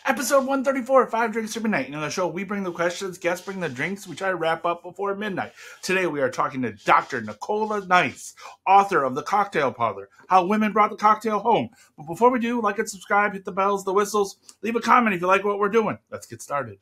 Episode 134, 5 Drinks to Midnight. On the show, we bring the questions, guests bring the drinks. We try to wrap up before midnight. Today, we are talking to Dr. Nicola Nice, author of The Cocktail Parlor, How Women Brought the Cocktail Home. But before we do, like and subscribe, hit the bells, the whistles, leave a comment if you like what we're doing. Let's get started.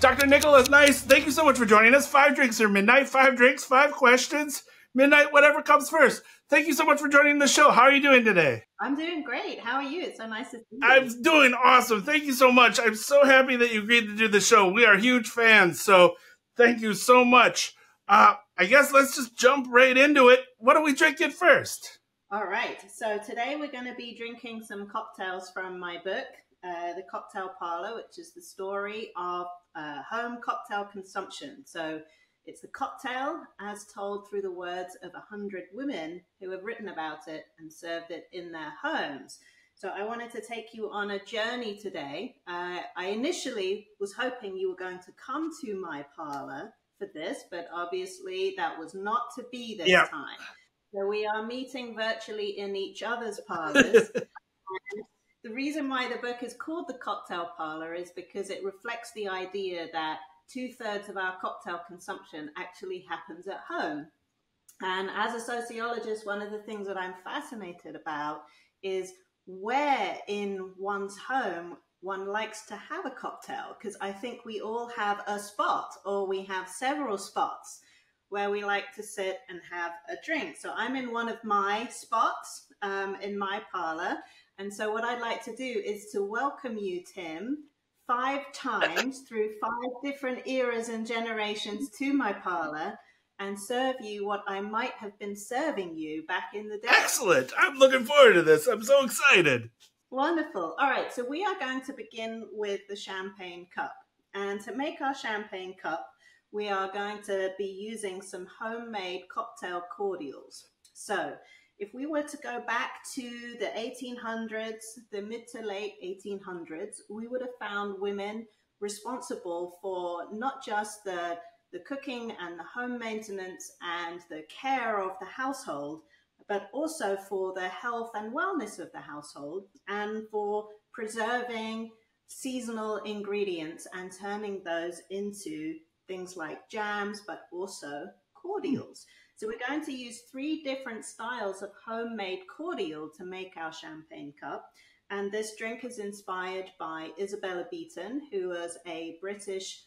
Dr. Nicola Nice, thank you so much for joining us. 5 drinks or midnight, 5 drinks, 5 questions, midnight, whatever comes first. Thank you so much for joining the show. How are you doing today? I'm doing great. How are you? It's so nice to see you. I'm doing awesome. Thank you so much. I'm so happy that you agreed to do the show. We are huge fans, so thank you so much. I guess let's just jump right into it. What are we drinking first? All right. So today we're going to be drinking some cocktails from my book, The Cocktail Parlor, which is the story of home cocktail consumption. So it's the cocktail as told through the words of 100 women who have written about it and served it in their homes. So I wanted to take you on a journey today. I initially was hoping you were going to come to my parlor for this, but obviously that was not to be this time. So we are meeting virtually in each other's parlors. And the reason why the book is called The Cocktail Parlor is because it reflects the idea that 2/3 of our cocktail consumption actually happens at home. And as a sociologist, one of the things that I'm fascinated about is where in one's home one likes to have a cocktail, because I think we all have a spot, or we have several spots where we like to sit and have a drink. So I'm in one of my spots in my parlor. And so what I'd like to do is to welcome you, Tim, 5 times through 5 different eras and generations to my parlor and serve you what I might have been serving you back in the day. Excellent. I'm looking forward to this. I'm so excited. Wonderful. All right. So we are going to begin with the champagne cup. And to make our champagne cup, we are going to be using some homemade cocktail cordials. So if we were to go back to the 1800s, the mid to late 1800s, we would have found women responsible for not just the cooking and the home maintenance and the care of the household, but also for the health and wellness of the household and for preserving seasonal ingredients and turning those into things like jams, but also cordials. So we're going to use 3 different styles of homemade cordial to make our champagne cup. And this drink is inspired by Isabella Beeton, who was a British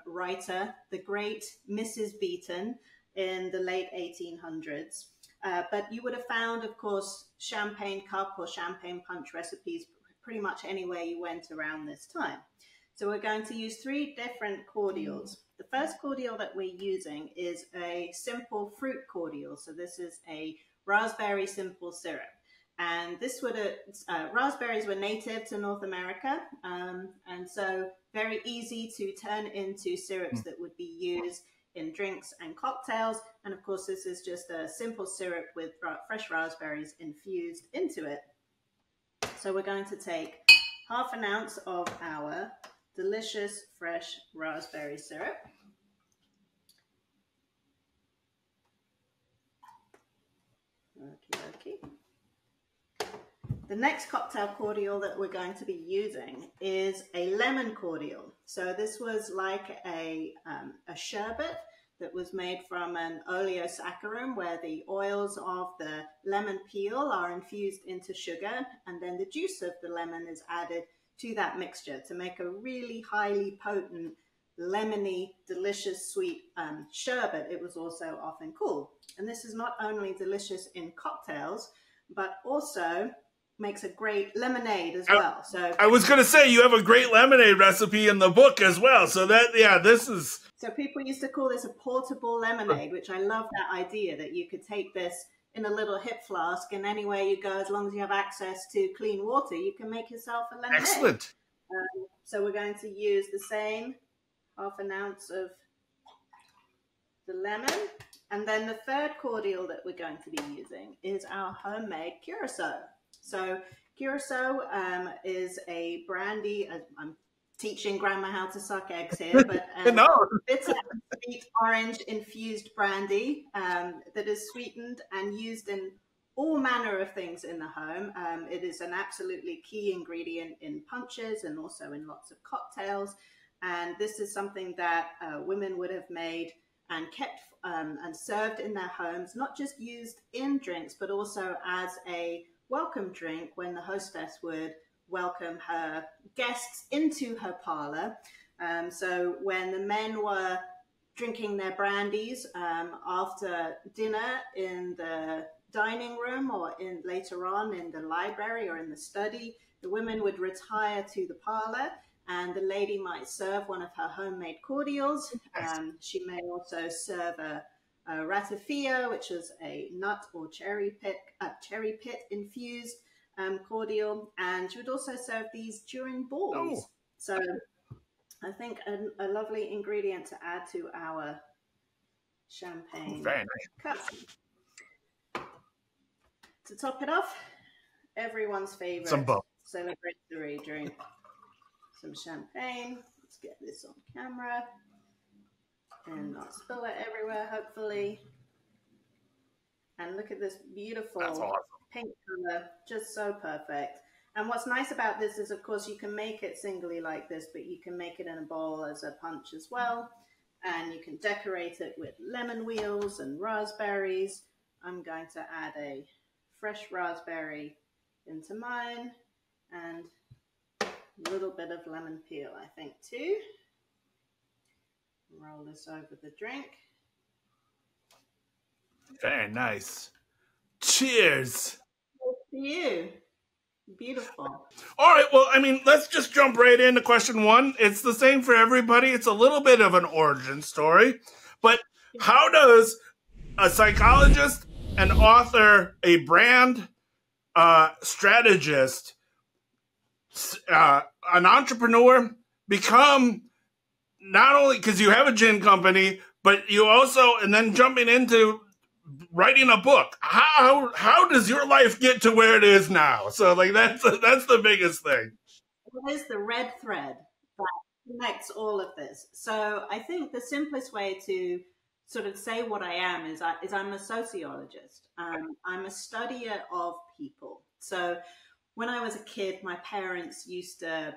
writer, the great Mrs. Beeton in the late 1800s. But you would have found, of course, champagne cup or champagne punch recipes pretty much anywhere you went around this time. So we're going to use 3 different cordials. The first cordial that we're using is a simple fruit cordial. So this is a raspberry simple syrup. And this would raspberries were native to North America. And so very easy to turn into syrups that would be used in drinks and cocktails. And of course, this is just a simple syrup with fresh raspberries infused into it. So we're going to take 1/2 ounce of our delicious fresh raspberry syrup. Okay. The next cocktail cordial that we're going to be using is a lemon cordial. So this was like a sherbet that was made from an oleosaccharum, where the oils of the lemon peel are infused into sugar, and then the juice of the lemon is added to that mixture to make a really highly potent, lemony, delicious, sweet sherbet, it was also often called. And this is not only delicious in cocktails, but also makes a great lemonade as well. So I was going to say, you have a great lemonade recipe in the book as well. So this is... So people used to call this a portable lemonade, which I love that idea that you could take this in a little hip flask, and anywhere you go, as long as you have access to clean water, you can make yourself a lemonade. Excellent. So we're going to use the same half an ounce of the lemon. And then the third cordial that we're going to be using is our homemade curacao. So curacao is a brandy. I'm teaching grandma how to suck eggs here, but bitter, sweet, orange infused brandy that is sweetened and used in all manner of things in the home. It is an absolutely key ingredient in punches and also in lots of cocktails. And this is something that women would have made and kept and served in their homes, not just used in drinks, but also as a welcome drink when the hostess would welcome her guests into her parlor. So when the men were drinking their brandies after dinner in the dining room or later on in the library or in the study, the women would retire to the parlor, and the lady might serve one of her homemade cordials. She may also serve a ratafia, which is a nut or cherry pit infused cordial, and she would also serve these during balls. So I think a lovely ingredient to add to our champagne cup. To top it off, everyone's favorite celebratory drink, some champagne. Let's get this on camera and not spill it everywhere, hopefully. And look at this beautiful pink color, just so perfect. And what's nice about this is, of course, you can make it singly like this, but you can make it in a bowl as a punch as well. And you can decorate it with lemon wheels and raspberries. I'm going to add a fresh raspberry into mine and a little bit of lemon peel, I think, too. Roll this over the drink. Very nice. Cheers. To you. Beautiful. All right, well, I mean, let's just jump right into question one. It's the same for everybody. It's a little bit of an origin story, but how does a psychologist, an author, a brand strategist, an entrepreneur become, not only because you have a gin company, but you also, and then jumping into writing a book? How does your life get to where it is now? So like that's the biggest thing. What is the red thread that connects all of this? So I think the simplest way to sort of say what I am is I'm a sociologist. I'm a studier of people. So when I was a kid, my parents used to,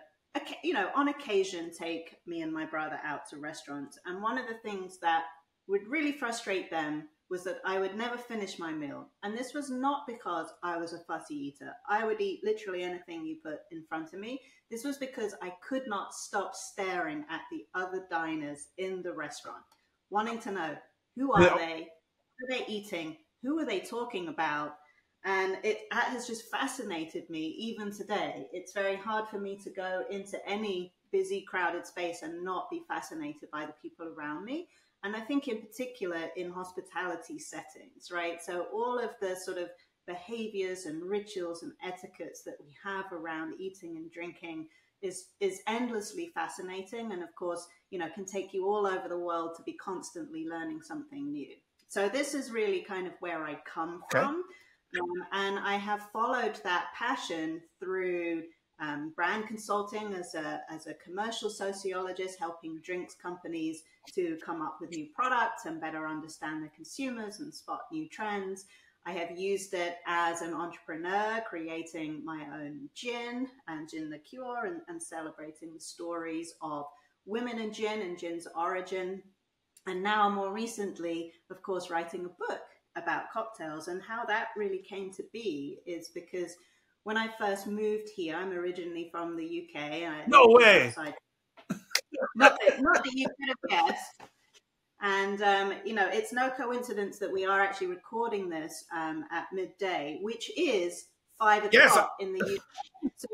on occasion, take me and my brother out to restaurants. And one of the things that would really frustrate them was that I would never finish my meal. And this was not because I was a fussy eater. I would eat literally anything you put in front of me. This was because I could not stop staring at the other diners in the restaurant, wanting to know, who are they? What are they eating? Who are they talking about? And it has just fascinated me even today. It's very hard for me to go into any busy, crowded space and not be fascinated by the people around me. And I think in particular in hospitality settings, right? So all of the sort of behaviors and rituals and etiquettes that we have around eating and drinking is endlessly fascinating. And of course, can take you all over the world to be constantly learning something new. So this is really kind of where I come from. And I have followed that passion through brand consulting as a commercial sociologist, helping drinks companies to come up with new products and better understand their consumers and spot new trends. I have used it as an entrepreneur, creating my own gin and Gin the Cure, and celebrating the stories of women in gin and gin's origin. And now more recently, of course, writing a book about cocktails. And how that really came to be is because when I first moved here, I'm originally from the UK. No way. Not that you could have guessed. And, it's no coincidence that we are actually recording this at midday, which is 5 Yes, o'clock in the UK. So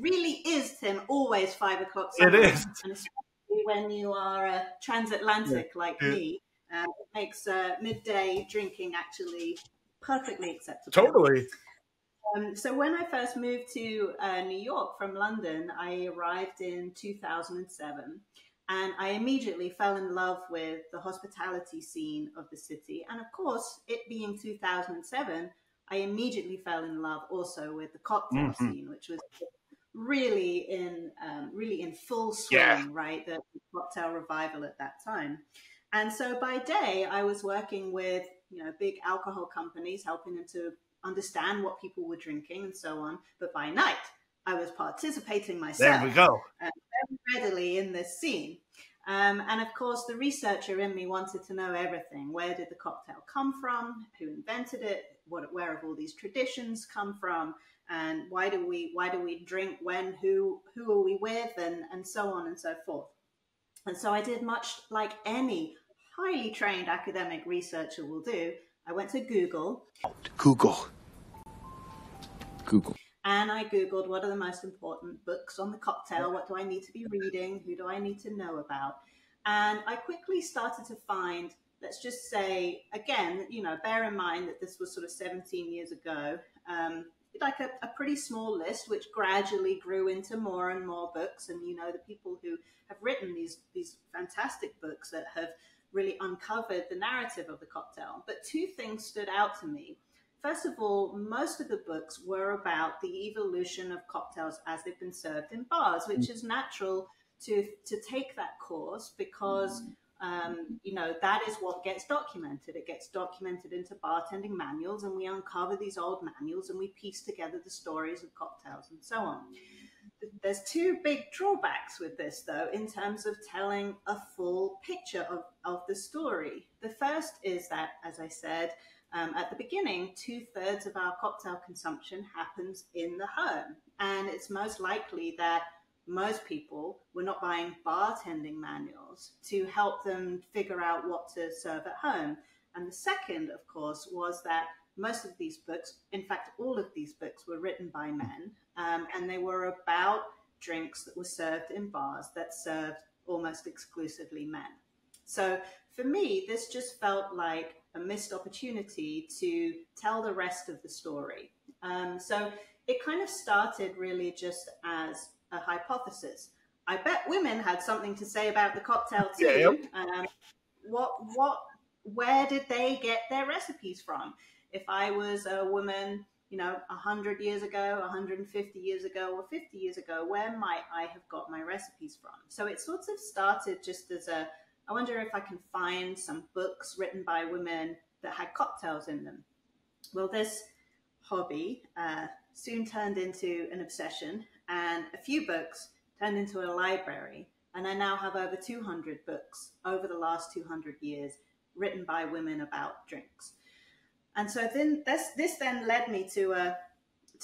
really is, Tim, always 5 o'clock it somewhere. is. And especially when you are transatlantic like me, it makes midday drinking actually perfectly acceptable. Totally. So when I first moved to New York from London, I arrived in 2007, and I immediately fell in love with the hospitality scene of the city. And of course, it being 2007, I immediately fell in love also with the cocktail scene, which was really in full swing, right? The cocktail revival at that time. And so by day, I was working with big alcohol companies, helping them to understand what people were drinking and so on. But by night, I was participating myself. There we go. Very readily in this scene. And of course, the researcher in me wanted to know everything. Where did the cocktail come from? Who invented it? Where have all these traditions come from? And why do we drink when? Who are we with? And so on and so forth. And so I did much like any highly trained academic researcher will do. I went to Google. And I Googled what are the most important books on the cocktail? What do I need to be reading? Who do I need to know about? And I quickly started to find, let's just say, again, bear in mind that this was sort of 17 years ago, like a pretty small list, which gradually grew into more and more books. And, the people who have written these fantastic books that have really uncovered the narrative of the cocktail. But two things stood out to me. First of all, most of the books were about the evolution of cocktails as they've been served in bars, which is natural to take that course because, that is what gets documented. It gets documented into bartending manuals, and we uncover these old manuals and we piece together the stories of cocktails and so on. There's two big drawbacks with this, though, in terms of telling a full picture of the story. The first is that, as I said, at the beginning, 2/3 of our cocktail consumption happens in the home. And it's most likely that most people were not buying bartending manuals to help them figure out what to serve at home. And the second, of course, was that most of these books, in fact, all of these books were written by men, and they were about drinks that were served in bars that served almost exclusively men. So for me, this just felt like a missed opportunity to tell the rest of the story. So it kind of started really just as a hypothesis. I bet women had something to say about the cocktail too. Where did they get their recipes from? If I was a woman, 100 years ago, 150 years ago, or 50 years ago, where might I have got my recipes from? So it sort of started just as I wonder if I can find some books written by women that had cocktails in them. Well, this hobby soon turned into an obsession, and a few books turned into a library. And I now have over 200 books over the last 200 years written by women about drinks. And so then this then led me to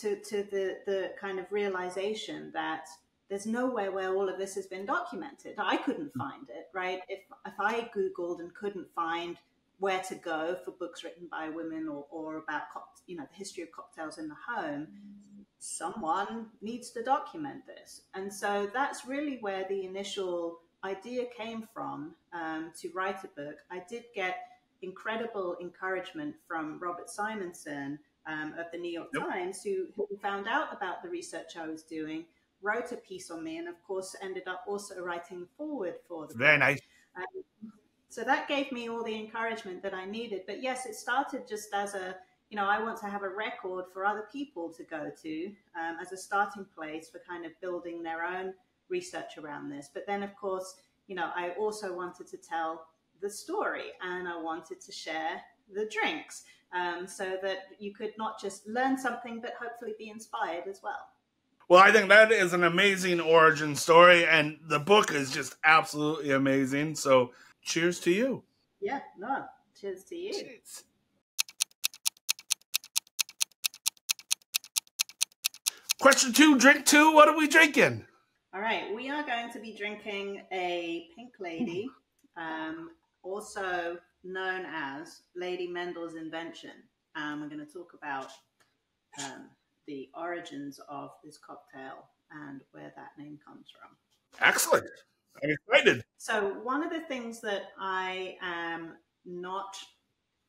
the kind of realization that there's nowhere where all of this has been documented. I couldn't find it, right? If I Googled and couldn't find where to go for books written by women or about the history of cocktails in the home, someone needs to document this. And so that's really where the initial idea came from, to write a book. I did get incredible encouragement from Robert Simonson of the New York Times, who found out about the research I was doing, wrote a piece on me, and of course ended up also writing forward for the book. Very nice. So that gave me all the encouragement that I needed. But yes, it started just as I want to have a record for other people to go to as a starting place for kind of building their own research around this. But then, of course, I also wanted to tell the story, and I wanted to share the drinks so that you could not just learn something, but hopefully be inspired as well. Well, I think that is an amazing origin story, and the book is just absolutely amazing. So cheers to you. Yeah, no, cheers to you. Cheers. Question 2, drink 2. What are we drinking? All right, we are going to be drinking a Pink Lady, also known as Lady Mendel's Invention. We're going to talk about the origins of this cocktail and where that name comes from. Excellent. I'm excited. So one of the things that I am not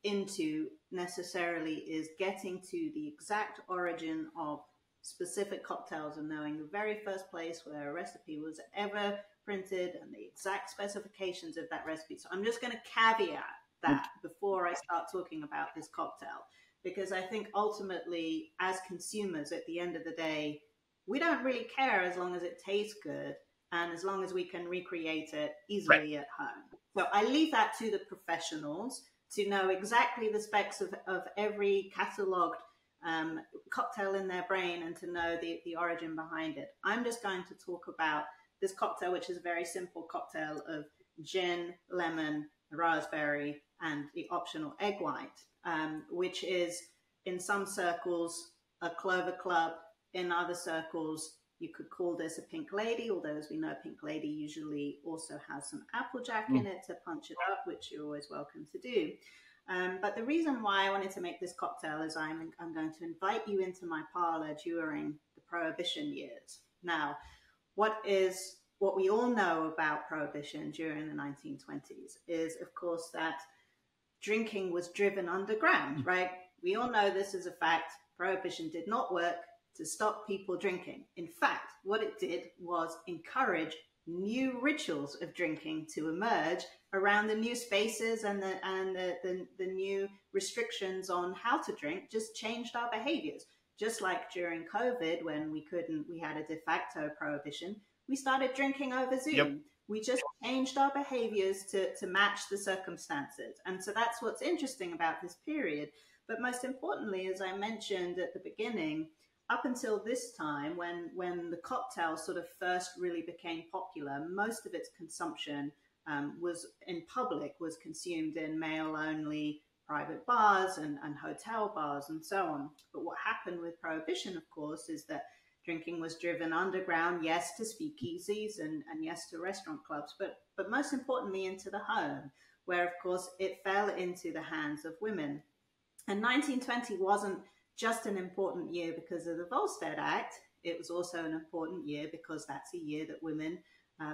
into necessarily is getting to the exact origin of specific cocktails and knowing the very first place where a recipe was ever printed and the exact specifications of that recipe. So I'm just going to caveat that before I start talking about this cocktail, because I think ultimately as consumers at the end of the day, we don't really care as long as it tastes good and as long as we can recreate it easily at home. So I leave that to the professionals to know exactly the specs of every catalogued cocktail in their brain and to know the origin behind it. I'm just going to talk about this cocktail, which is a very simple cocktail of gin, lemon, raspberry, and the optional egg white, which is in some circles a Clover Club, in other circles you could call this a Pink Lady, although as we know, Pink Lady usually also has some Applejack in it to punch it up, which you're always welcome to do. But the reason why I wanted to make this cocktail is I'm going to invite you into my parlor during the Prohibition years. Now, what we all know about Prohibition during the 1920s is, of course, that drinking was driven underground, right? We all know this is a fact. Prohibition did not work to stop people drinking. In fact, what it did was encourage new rituals of drinking to emerge around the new spaces, and the new restrictions on how to drink just changed our behaviors. Just like during COVID, when we had a de facto prohibition, we started drinking over Zoom. Yep. We just changed our behaviors to match the circumstances. And so that's what's interesting about this period. But most importantly, as I mentioned at the beginning, up until this time, when the cocktail sort of first really became popular, most of its consumption was in public, was consumed in male-only private bars and hotel bars and so on. But what happened with Prohibition, of course, is that drinking was driven underground, yes, to speakeasies and yes, to restaurant clubs, but most importantly into the home, where, of course, it fell into the hands of women. And 1920 wasn't just an important year because of the Volstead Act. It was also an important year because that's a year that women,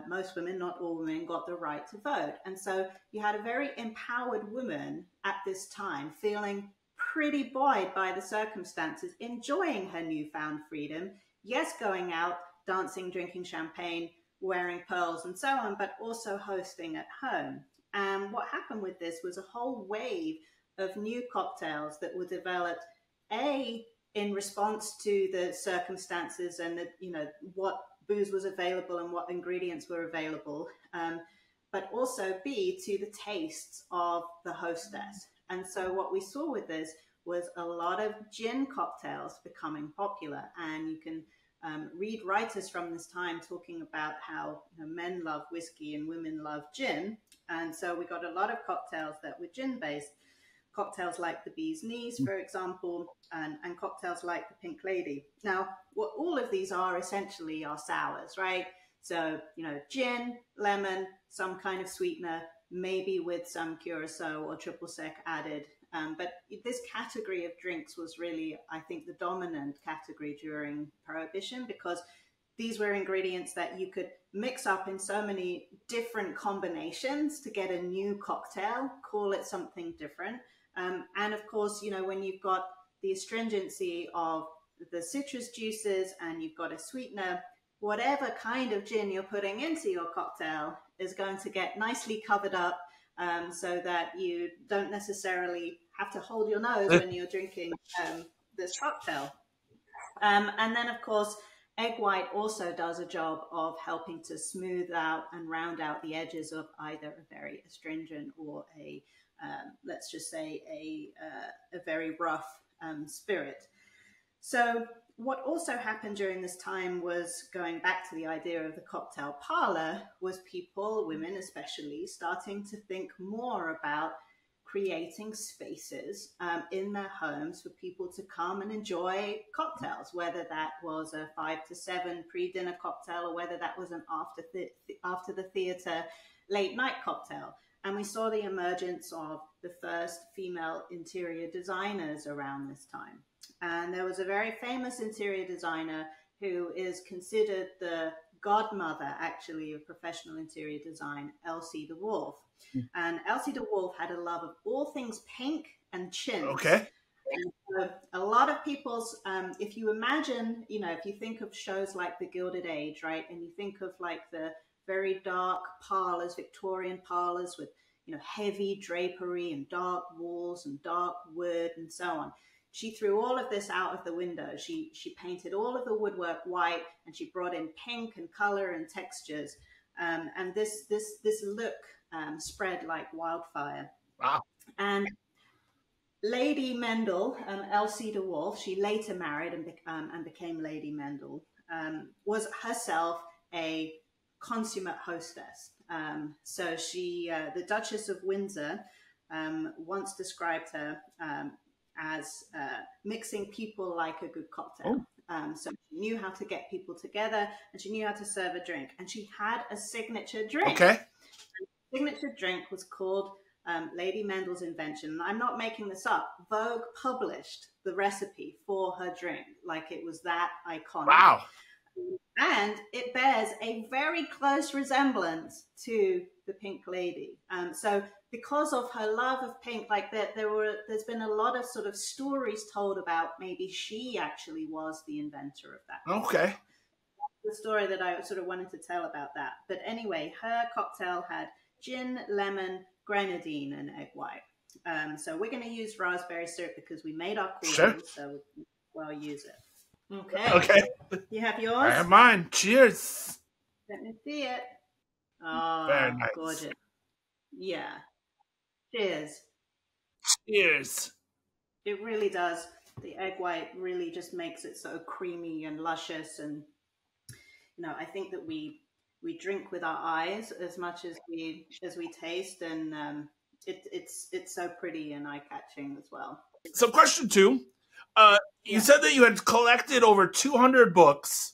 most women, not all women, got the right to vote. And so you had a very empowered woman at this time feeling pretty buoyed by the circumstances, enjoying her newfound freedom. Yes, going out, dancing, drinking champagne, wearing pearls and so on, but also hosting at home. And what happened with this was a whole wave of new cocktails that were developed, in response to the circumstances and what booze was available and what ingredients were available, but also B, to the tastes of the hostess. And so what we saw with this was a lot of gin cocktails becoming popular. And you can read writers from this time talking about how men love whiskey and women love gin. And so we got a lot of cocktails that were gin-based. Cocktails like the Bee's Knees, for example, and cocktails like the Pink Lady. Now, what all of these are essentially are sours, right? So, gin, lemon, some kind of sweetener, maybe with some curacao or triple sec added. But this category of drinks was really, I think, the dominant category during Prohibition, because these were ingredients that you could mix up in so many different combinations to get a new cocktail, call it something different. And of course, when you've got the astringency of the citrus juices and you've got a sweetener, whatever kind of gin you're putting into your cocktail is going to get nicely covered up, so that you don't necessarily have to hold your nose when you're drinking this cocktail. And then, of course, egg white also does a job of helping to smooth out and round out the edges of either a very astringent or let's just say a very rough spirit. So what also happened during this time was, going back to the idea of the cocktail parlor, was people, women especially, starting to think more about creating spaces in their homes for people to come and enjoy cocktails, whether that was a 5 to 7 pre-dinner cocktail or whether that was an after the theater late night cocktail. And we saw the emergence of the first female interior designers around this time. And there was a very famous interior designer who is considered the godmother, actually, of professional interior design, Elsie de Wolfe. And Elsie de Wolfe had a love of all things pink and chintz. Okay. And so a lot of people's, if you imagine, if you think of shows like The Gilded Age, right, and you think of like the very dark parlors, Victorian parlors with, heavy drapery and dark walls and dark wood and so on. She threw all of this out of the window. She painted all of the woodwork white, and she brought in pink and color and textures. And this look spread like wildfire. Wow. And Lady Mendel, Elsie de Wolfe, she later married and became Lady Mendel, was herself a consummate hostess. So she, the Duchess of Windsor, once described her as mixing people like a good cocktail. So she knew how to get people together, and she knew how to serve a drink. And she had a signature drink. Okay. And the signature drink was called Lady Mendel's invention. And I'm not making this up. Vogue published the recipe for her drink. Like, it was that iconic. Wow. And it bears a very close resemblance to the Pink Lady. So because of her love of pink, like there's been a lot of sort of stories told about maybe she actually was the inventor of that. Okay. The story that I sort of wanted to tell about that. But anyway, her cocktail had gin, lemon, grenadine, and egg white. So we're going to use raspberry syrup because we made our cordial, sure. So we'll use it. Okay. Okay. You have yours? I have mine. Cheers. Let me see it. Oh, very nice. Gorgeous. Yeah. Cheers. Cheers. It really does. The egg white really just makes it so creamy and luscious. And, I think that we drink with our eyes as much as we taste. And it's so pretty and eye-catching as well. So question 2. You said that you had collected over 200 books.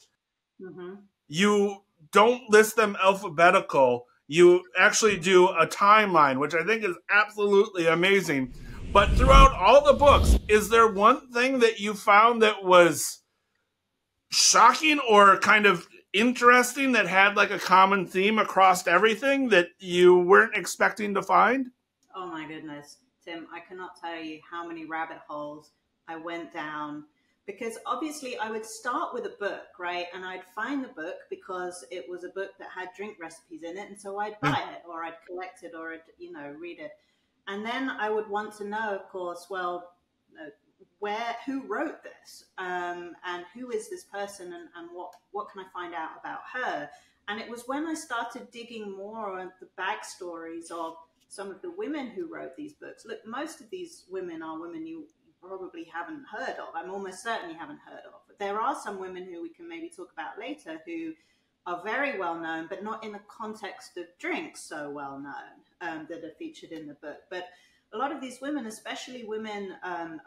Mm-hmm. You don't list them alphabetical. You actually do a timeline, which I think is absolutely amazing. But throughout all the books, is there one thing that you found that was shocking or kind of interesting that had like a common theme across everything that you weren't expecting to find? Oh my goodness, Tim, I cannot tell you how many rabbit holes I went down, because obviously I would start with a book, right? And I'd find the book because it was a book that had drink recipes in it. And so I'd buy it, or I'd collect it, or I'd, read it. And then I would want to know, of course, well, who wrote this? And who is this person? And what can I find out about her? And it was when I started digging more on the backstories of some of the women who wrote these books. Look, most of these women are women you probably haven't heard of. I'm almost certain you haven't heard of. But there are some women who we can maybe talk about later who are very well known, but not in the context of drinks so well known, that are featured in the book. But a lot of these women, especially women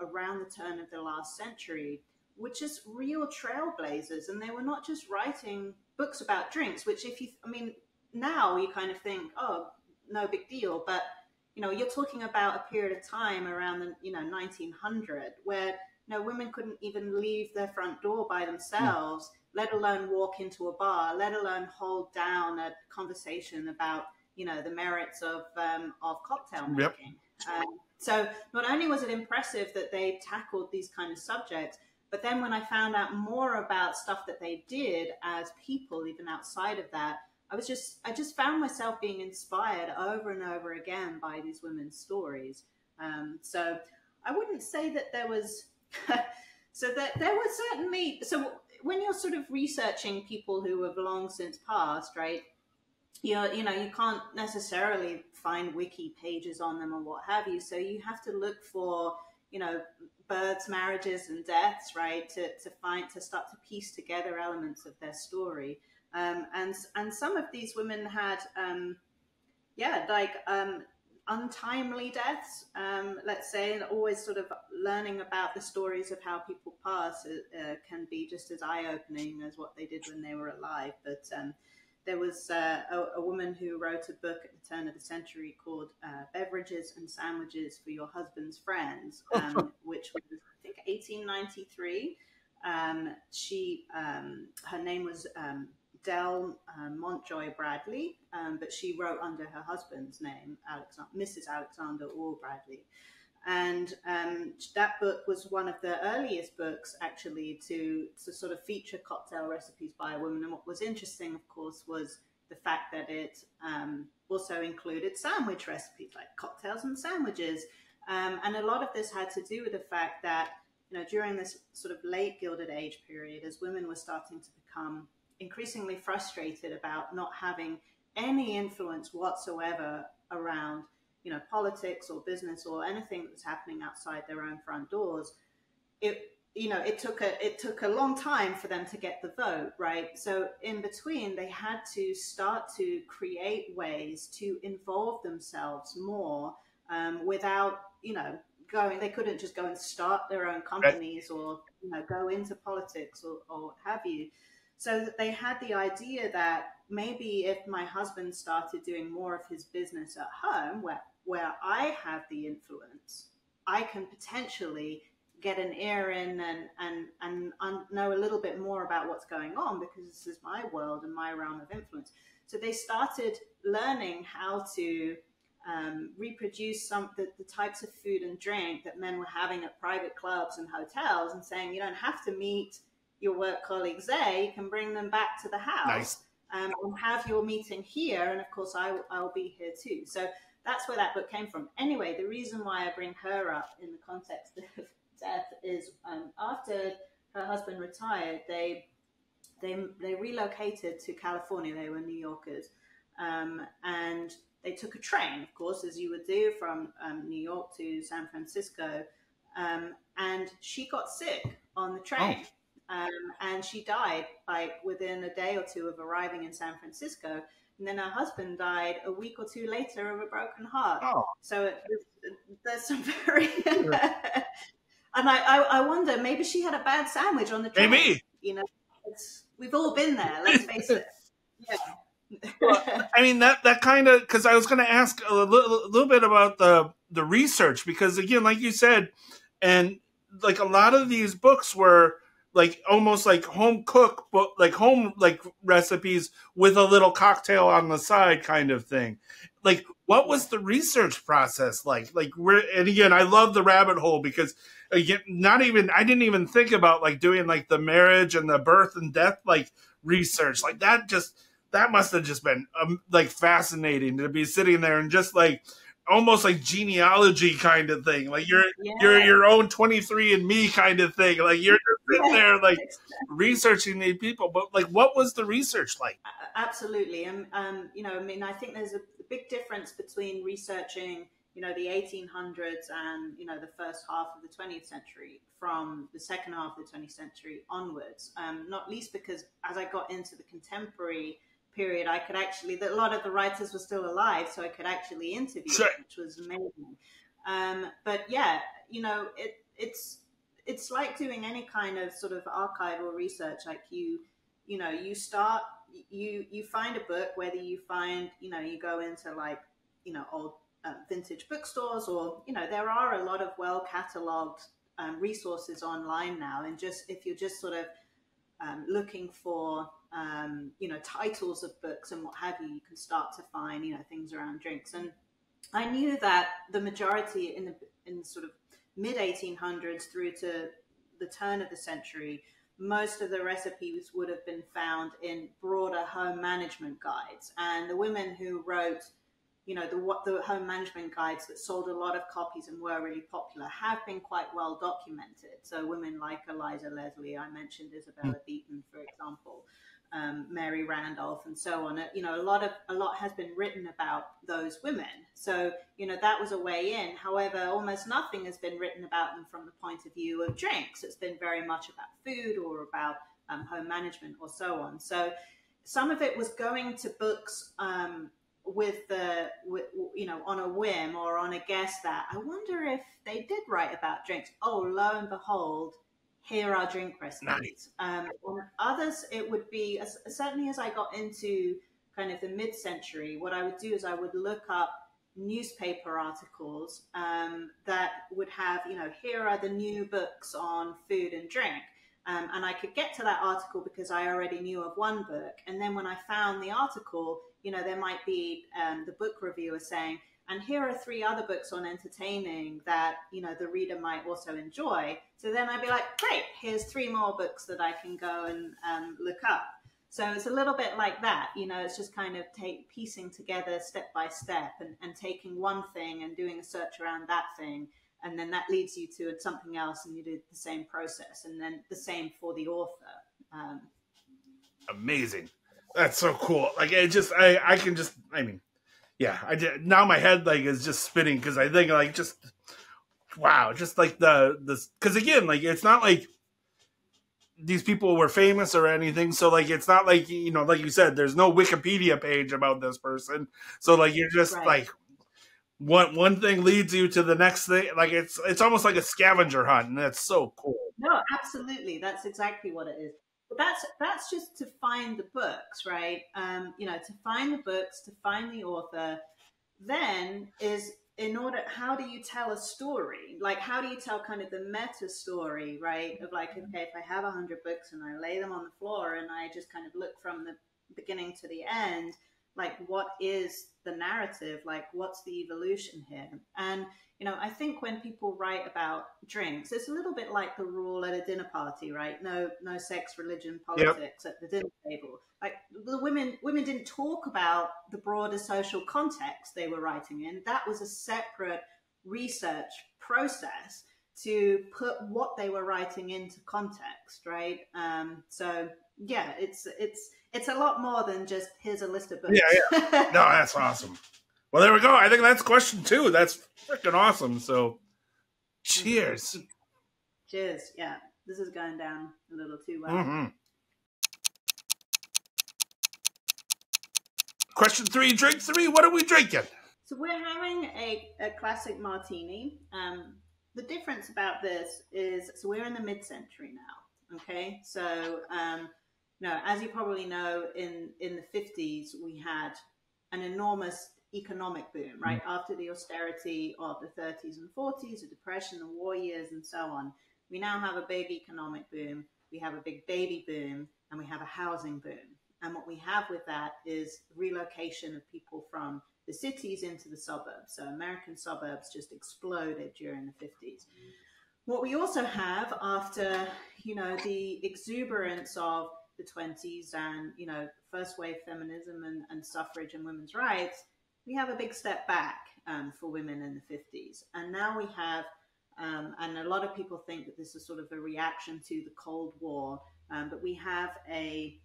around the turn of the last century, were just real trailblazers. And they were not just writing books about drinks, which now you kind of think, oh, no big deal. But you're talking about a period of time around the 1900 where women couldn't even leave their front door by themselves, let alone walk into a bar, let alone hold down a conversation about the merits of cocktail making. So not only was it impressive that they tackled these kind of subjects, but then when I found out more about stuff that they did as people, even outside of that, I just found myself being inspired over and over again by these women's stories. So I wouldn't say that there was, so that there was certainly, so when you're sort of researching people who have long since passed, right, you can't necessarily find wiki pages on them or what have you. So you have to look for, births, marriages, and deaths, right, to start to piece together elements of their story. And some of these women had, untimely deaths, let's say, and always sort of learning about the stories of how people pass can be just as eye-opening as what they did when they were alive. But there was a woman who wrote a book at the turn of the century called Beverages and Sandwiches for Your Husband's Friends, which was, I think, 1893. Her name was Dell Montjoy Bradley, but she wrote under her husband's name, Mrs. Alexander Orr Bradley. And that book was one of the earliest books, actually, to sort of feature cocktail recipes by a woman. And what was interesting, of course, was the fact that it also included sandwich recipes, like cocktails and sandwiches. And a lot of this had to do with the fact that, during this sort of late Gilded Age period, as women were starting to become increasingly frustrated about not having any influence whatsoever around politics or business or anything that was happening outside their own front doors, it took a long time for them to get the vote, right? So in between, they had to start to create ways to involve themselves more without, they couldn't just go and start their own companies or, go into politics or what have you. So they had the idea that maybe if my husband started doing more of his business at home, where I have the influence, I can potentially get an ear in and know a little bit more about what's going on, because this is my world and my realm of influence. So they started learning how to reproduce the types of food and drink that men were having at private clubs and hotels, and saying, you don't have to meet your work colleagues there, you can bring them back to the house. Nice. And have your meeting here, and of course I'll be here too. So that's where that book came from. Anyway, the reason why I bring her up in the context of death is after her husband retired, they relocated to California. They were New Yorkers, and they took a train, of course, as you would do, from New York to San Francisco, and she got sick on the train. Oh. And she died within a day or two of arriving in San Francisco. And then her husband died a week or two later of a broken heart. Oh. So there's some very... And I wonder, maybe she had a bad sandwich on the train. Maybe. We've all been there, let's face it. Yeah. Well, I mean, that kind of... Because I was going to ask a little bit about the research. Because, again, like you said, and like a lot of these books were... like almost like home cook, but like home recipes with a little cocktail on the side kind of thing. Like, what was the research process like? And again, I love the rabbit hole, because again, I didn't even think about like doing like the marriage and the birth and death like research. Like that must have just been like fascinating to be sitting there and just like almost like genealogy kind of thing. Like you're your own 23andMe kind of thing. Like you're sitting there like researching these people. But like, what was the research like? Absolutely. I think there's a big difference between researching, the 1800s and, the first half of the 20th century from the second half of the 20th century onwards. Not least because as I got into the contemporary period, I could actually, a lot of the writers were still alive, so I could actually interview them, which was amazing. But yeah, it's like doing any kind of sort of archival research. Like you find a book, whether you find, you go into like, old vintage bookstores, or, there are a lot of well-cataloged resources online now. And if you're just sort of looking for, titles of books and what have you, you can start to find, things around drinks. And I knew that the majority in sort of mid 1800s through to the turn of the century, most of the recipes would have been found in broader home management guides. And the women who wrote, the home management guides that sold a lot of copies and were really popular have been quite well documented. So women like Eliza Leslie, I mentioned Isabella Beeton, for example, Mary Randolph, and so on. A lot has been written about those women. So, that was a way in. However, almost nothing has been written about them from the point of view of drinks. It's been very much about food or about home management or so on. So some of it was going to books on a whim or on a guess that I wonder if they did write about drinks. Oh, lo and behold, here are drink recipes. Nice. On others, it would be, certainly as I got into kind of the mid-century, what I would do is I would look up newspaper articles that would have, here are the new books on food and drink. And I could get to that article because I already knew of one book. And then when I found the article, there might be the book reviewer saying, and here are 3 other books on entertaining that, the reader might also enjoy. So then I'd be like, great, here's 3 more books that I can go and look up. So it's a little bit like that, it's just kind of piecing together step by step and taking one thing and doing a search around that thing. And then that leads you to something else, and you do the same process. And then the same for the author. Amazing. That's so cool. Like, it just, I can just, yeah, I did. Now my head is just spinning because I think wow, just like because again, it's not like these people were famous or anything. So it's not like, like you said, there's no Wikipedia page about this person. So you're just right. One thing leads you to the next thing. It's almost like a scavenger hunt, and that's so cool. No, absolutely. That's exactly what it is. But that's just to find the books, right? To find the books, to find the author, then is how do you tell a story? How do you tell kind of the meta story, right? Of okay, if I have 100 books and I lay them on the floor and I just kind of look from the beginning to the end, what is the narrative? What's the evolution here? And I think when people write about drinks, it's a little bit like the rule at a dinner party, right? No sex, religion, politics at the dinner table. The women didn't talk about the broader social context they were writing in. That was a separate research process to put what they were writing into context, right? So yeah, it's a lot more than just here's a list of books. Yeah. No, that's awesome. Well, there we go. I think that's question 2. That's freaking awesome. So, cheers. Cheers. Yeah, this is going down a little too well. Mm-hmm. Question 3, drink 3. What are we drinking? So we're having a classic martini. The difference about this is, so we're in the mid-century now. Okay, so as you probably know, in the 50s we had an enormous economic boom, right? After the austerity of the 30s and 40s, the depression, the war years, and so on. We now have a big economic boom. We have a big baby boom, and we have a housing boom. And what we have with that is relocation of people from the cities into the suburbs. So American suburbs just exploded during the 50s. What we also have after, the exuberance of the 20s and, first wave feminism and suffrage and women's rights, we have a big step back for women in the 50s. And now we have, and a lot of people think that this is sort of a reaction to the Cold War, but we have a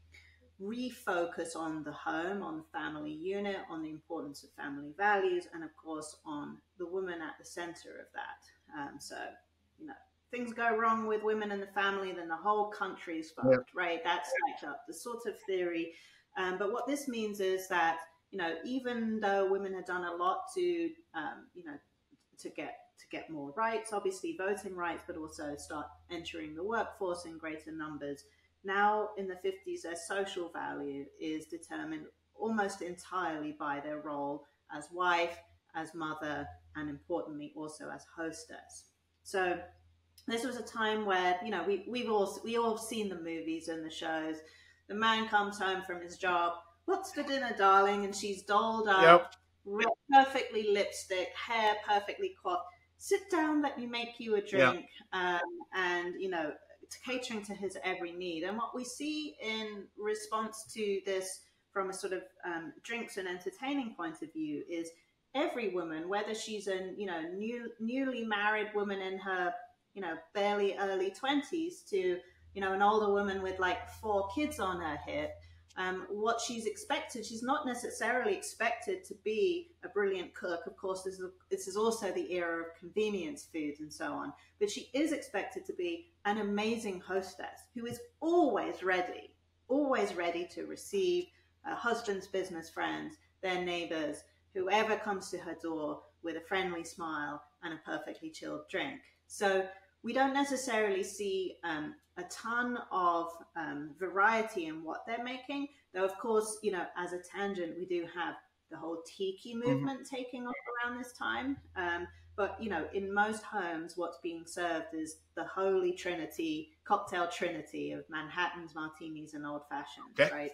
refocus on the home, on the family unit, on the importance of family values, and of course on the woman at the center of that. So, things go wrong with women in the family, then the whole country is fucked, right? That's the sort of theory. But what this means is that, even though women have done a lot to, to get more rights, obviously voting rights, but also start entering the workforce in greater numbers. Now in the 50s, their social value is determined almost entirely by their role as wife, as mother, and importantly also as hostess. So this was a time where, we all seen the movies and the shows. The man comes home from his job, what's for dinner, darling? And she's dolled up, perfectly lipstick, hair perfectly coiffed. Sit down, let me make you a drink, and catering to his every need. And what we see in response to this from a sort of drinks and entertaining point of view is every woman, whether she's a newly married woman in her barely early 20s to an older woman with 4 kids on her hip, what she's expected, she's not necessarily expected to be a brilliant cook. Of course, this is also the era of convenience foods and so on, but she is expected to be an amazing hostess who is always ready to receive her husband's business friends, their neighbors, whoever comes to her door with a friendly smile and a perfectly chilled drink. So we don't necessarily see a ton of variety in what they're making. Though, of course, as a tangent, we do have the whole tiki movement taking off around this time. But, in most homes, what's being served is the holy trinity, cocktail trinity of Manhattans, martinis, and old fashions, right?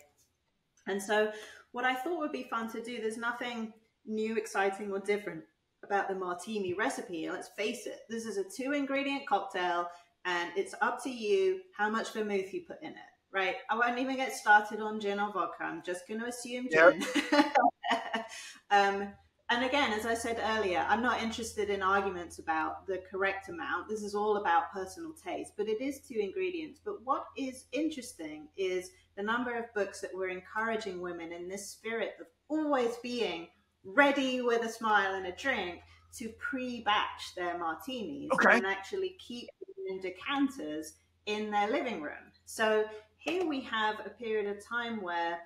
And so what I thought would be fun to do, there's nothing new, exciting, or different about the martini recipe. And let's face it, this is a 2-ingredient cocktail, and it's up to you how much vermouth you put in it, right? I won't even get started on gin or vodka. I'm just going to assume gin. And again, as I said earlier, I'm not interested in arguments about the correct amount. This is all about personal taste, but it is 2 ingredients. But what is interesting is the number of books that were encouraging women in this spirit of always being ready with a smile and a drink to pre-batch their martinis and actually keep them in decanters in their living room. So here we have a period of time where,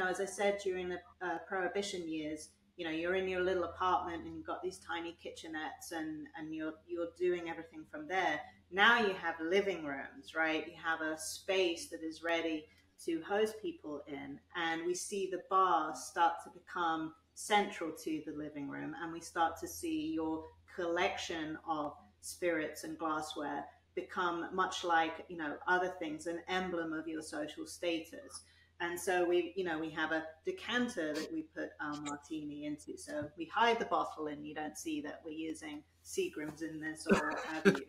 as I said, during the Prohibition years, you're in your little apartment and you've got these tiny kitchenettes and you're doing everything from there. Now you have living rooms, right? You have a space that is ready to host people in, and we see the bar start to become central to the living room, and we start to see your collection of spirits and glassware become much like, other things, an emblem of your social status. And so we have a decanter that we put our martini into. So we hide the bottle and you don't see that we're using Seagrams in this or what have you.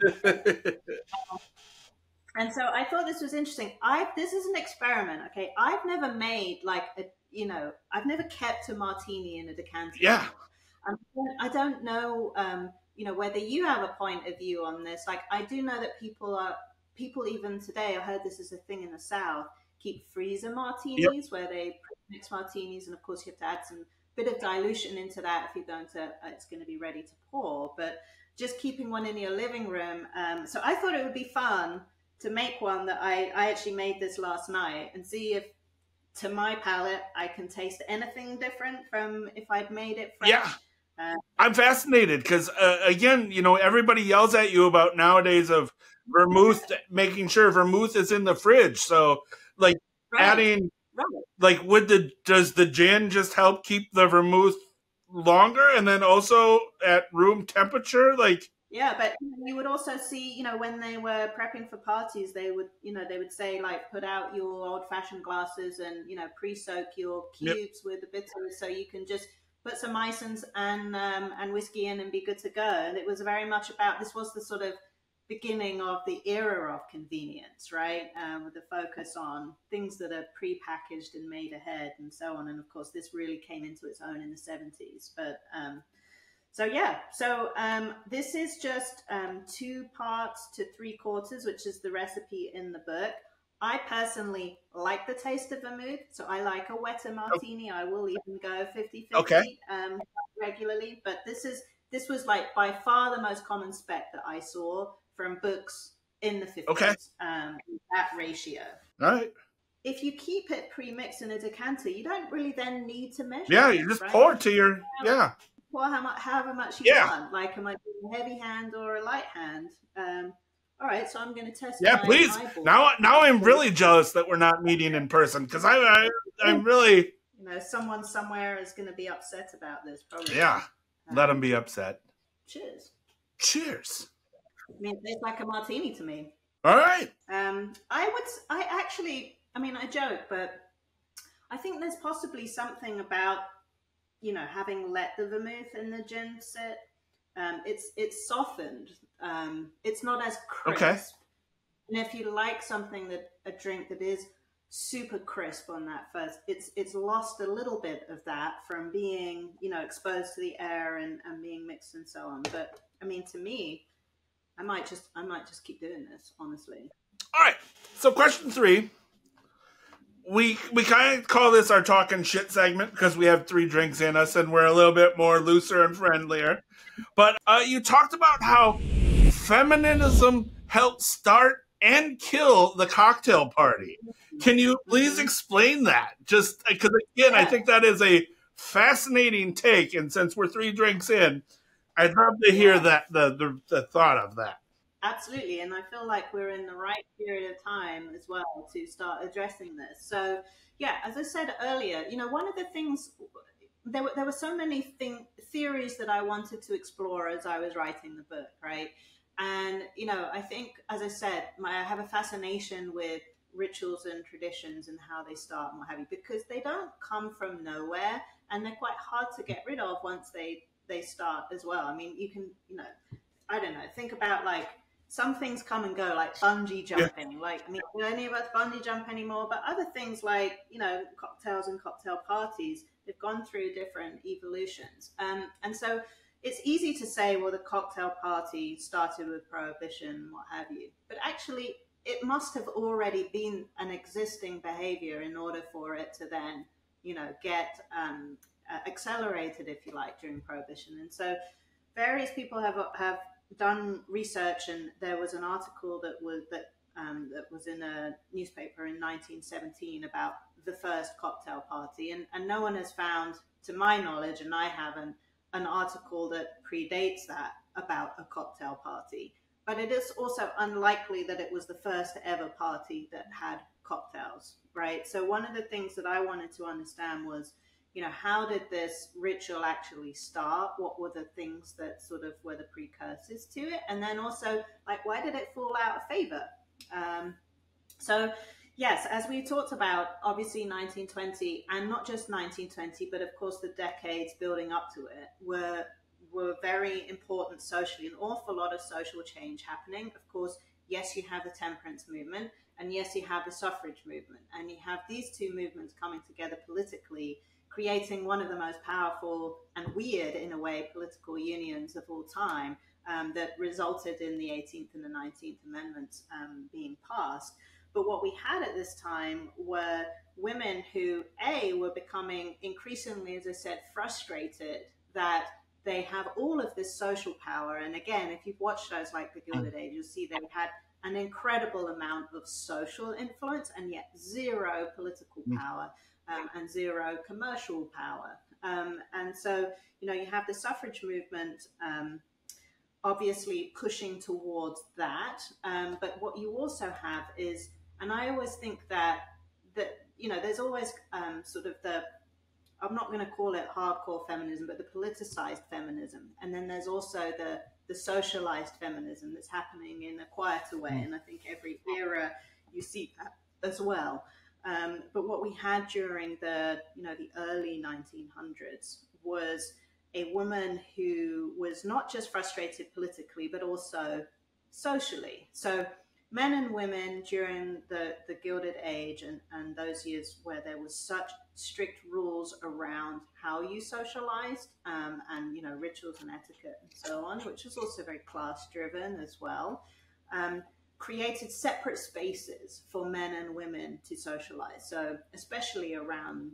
And so I thought this was interesting. This is an experiment, okay? I've never made I've never kept a martini in a decanter. Yeah. I don't know, whether you have a point of view on this. Like, I do know that people even today, I heard this is a thing in the South, keep freezer martinis where they mix martinis, and of course you have to add some bit of dilution into that if you're going to it's going to be ready to pour, but just keeping one in your living room. So I thought it would be fun to make one that I actually made this last night and see if, to my palate, I can taste anything different from if I'd made it fresh. I'm fascinated because again, everybody yells at you about nowadays of vermouth, making sure vermouth is in the fridge. So like adding, like does the gin just help keep the vermouth longer and then also at room temperature? Like, yeah, but you would also see, when they were prepping for parties, they would say, like, put out your old fashioned glasses and, pre-soak your cubes with the bitters so you can just put some Isons and whiskey in and be good to go. And it was very much about, this was the sort of beginning of the era of convenience, right? With the focus on things that are pre-packaged and made ahead and so on. And of course, this really came into its own in the 70s. But this is just 2 parts to 3/4, which is the recipe in the book. I personally like the taste of vermouth, so I like a wetter martini. I will even go 50-50 regularly. But this was like by far the most common spec that I saw from books in the 50s. That ratio. All right. If you keep it pre-mixed in a decanter, you don't really then need to measure. Yeah, you just pour it to your pour however much you want. Like, am I doing a heavy hand or a light hand? All right, so I'm going to test. Yeah, please. Now I'm really jealous that we're not meeting in person because I'm really. Someone somewhere is going to be upset about this. Probably. Yeah, let them be upset. Cheers. Cheers. I mean, it tastes like a martini to me. All right. I joke, but I think there's possibly something about, having let the vermouth in the gin sit. It's softened. It's not as crisp. Okay. And if you like something a drink that is super crisp on that first, it's lost a little bit of that from being, exposed to the air and being mixed and so on. But I mean, to me, I might just keep doing this, honestly. All right. So question 3. We kind of call this our talking shit segment because we have 3 drinks in us and we're a little bit more looser and friendlier. But you talked about how feminism helped start and kill the cocktail party. Can you please explain that? Just because, again, I think that is a fascinating take. And since we're 3 drinks in, I'd love to hear that the thought of that. Absolutely. And I feel like we're in the right period of time as well to start addressing this. So, yeah, as I said earlier, one of the things, there were so many theories that I wanted to explore as I was writing the book, right? And, I think, as I said, I have a fascination with rituals and traditions and how they start and what have you, because they don't come from nowhere and they're quite hard to get rid of once they start as well. I mean, you can, I don't know, think about like some things come and go, like bungee Yeah. jumping. Like, I mean, we don't any of us bungee jump anymore, but other things like, cocktails and cocktail parties, they've gone through different evolutions. And so it's easy to say, well, the cocktail party started with prohibition, what have you. But actually, it must have already been an existing behavior in order for it to then, get accelerated, if you like, during prohibition. And so various people have done research, and there was an article that was in a newspaper in 1917 about the first cocktail party, and no one has found, to my knowledge, and I haven't, an article that predates that about a cocktail party. But it is also unlikely that it was the first ever party that had cocktails, right? So one of the things that I wanted to understand was, how did this ritual actually start? What were the things that sort of were the precursors to it? And then also, like, why did it fall out of favor? So, yes, as we talked about, obviously 1920, and not just 1920, but of course the decades building up to it were very important socially, an awful lot of social change happening. Of course, yes, you have the temperance movement, and yes, you have the suffrage movement, and you have these two movements coming together politically, creating one of the most powerful and weird, in a way, political unions of all time, that resulted in the 18th and the 19th Amendments being passed. But what we had at this time were women who, were becoming increasingly, as I said, frustrated that they have all of this social power. And again, if you've watched shows like The Gilded Age, you'll see they had an incredible amount of social influence and yet zero political power. And zero commercial power. And so, you have the suffrage movement obviously pushing towards that. But what you also have is, and I always think that there's always sort of I'm not going to call it hardcore feminism, but the politicized feminism. And then there's also the socialized feminism that's happening in a quieter way. And I think every era you see that as well. But what we had during the early 1900s was a woman who was not just frustrated politically, but also socially. So men and women during the Gilded Age and those years where there was such strict rules around how you socialized, and rituals and etiquette and so on, which was also very class driven as well. Created separate spaces for men and women to socialize. So especially around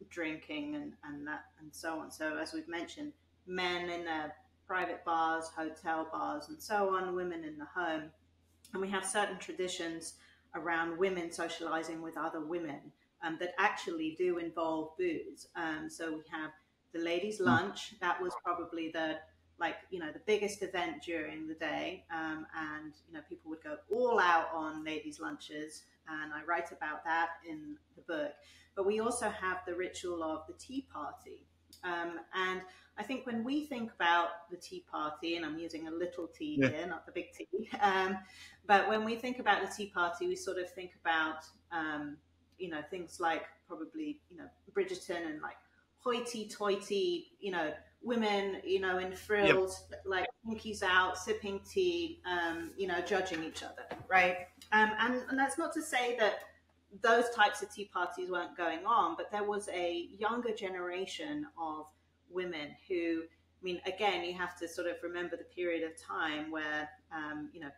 drinking and that and so on. So as we've mentioned, men in their private bars, hotel bars and so on, women in the home. And we have certain traditions around women socializing with other women that actually do involve booze. So we have the ladies' lunch. That was probably the biggest event during the day, and people would go all out on ladies' lunches, and I write about that in the book. But we also have the ritual of the tea party, and I think when we think about the tea party, and I'm using a little t here, not the big T, but when we think about the tea party, we sort of think about things like probably Bridgerton and like hoity-toity women, in frills, like pinkies out, sipping tea, judging each other, right? And that's not to say that those types of tea parties weren't going on, but there was a younger generation of women who, I mean, again, you have to sort of remember the period of time where,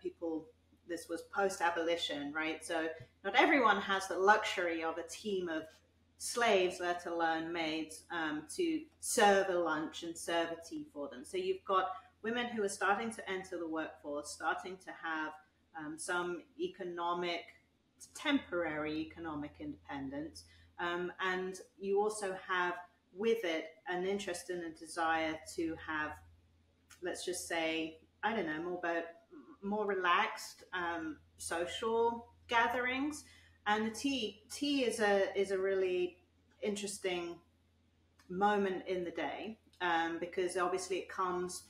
people, this was post-abolition, right? So not everyone has the luxury of a team of slaves, let alone maids, to serve a lunch and serve a tea for them. So you've got women who are starting to enter the workforce, starting to have some temporary economic independence. And you also have with it an interest and a desire to have, let's just say, I don't know, more relaxed social gatherings. And the tea is a really interesting moment in the day, because obviously it comes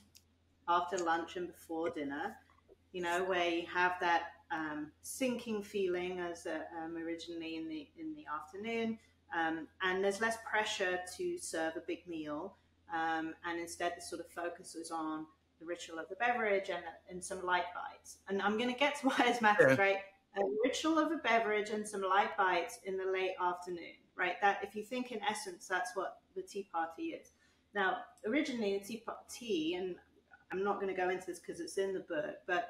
after lunch and before dinner, where you have that sinking feeling as originally in the afternoon, and there's less pressure to serve a big meal, and instead the sort of focus is on the ritual of the beverage and some light bites. And I'm going to get to why this matters, right? A ritual of a beverage and some light bites in the late afternoon, right? That, if you think in essence, that's what the tea party is. Now, originally the tea, and I'm not going to go into this because it's in the book, but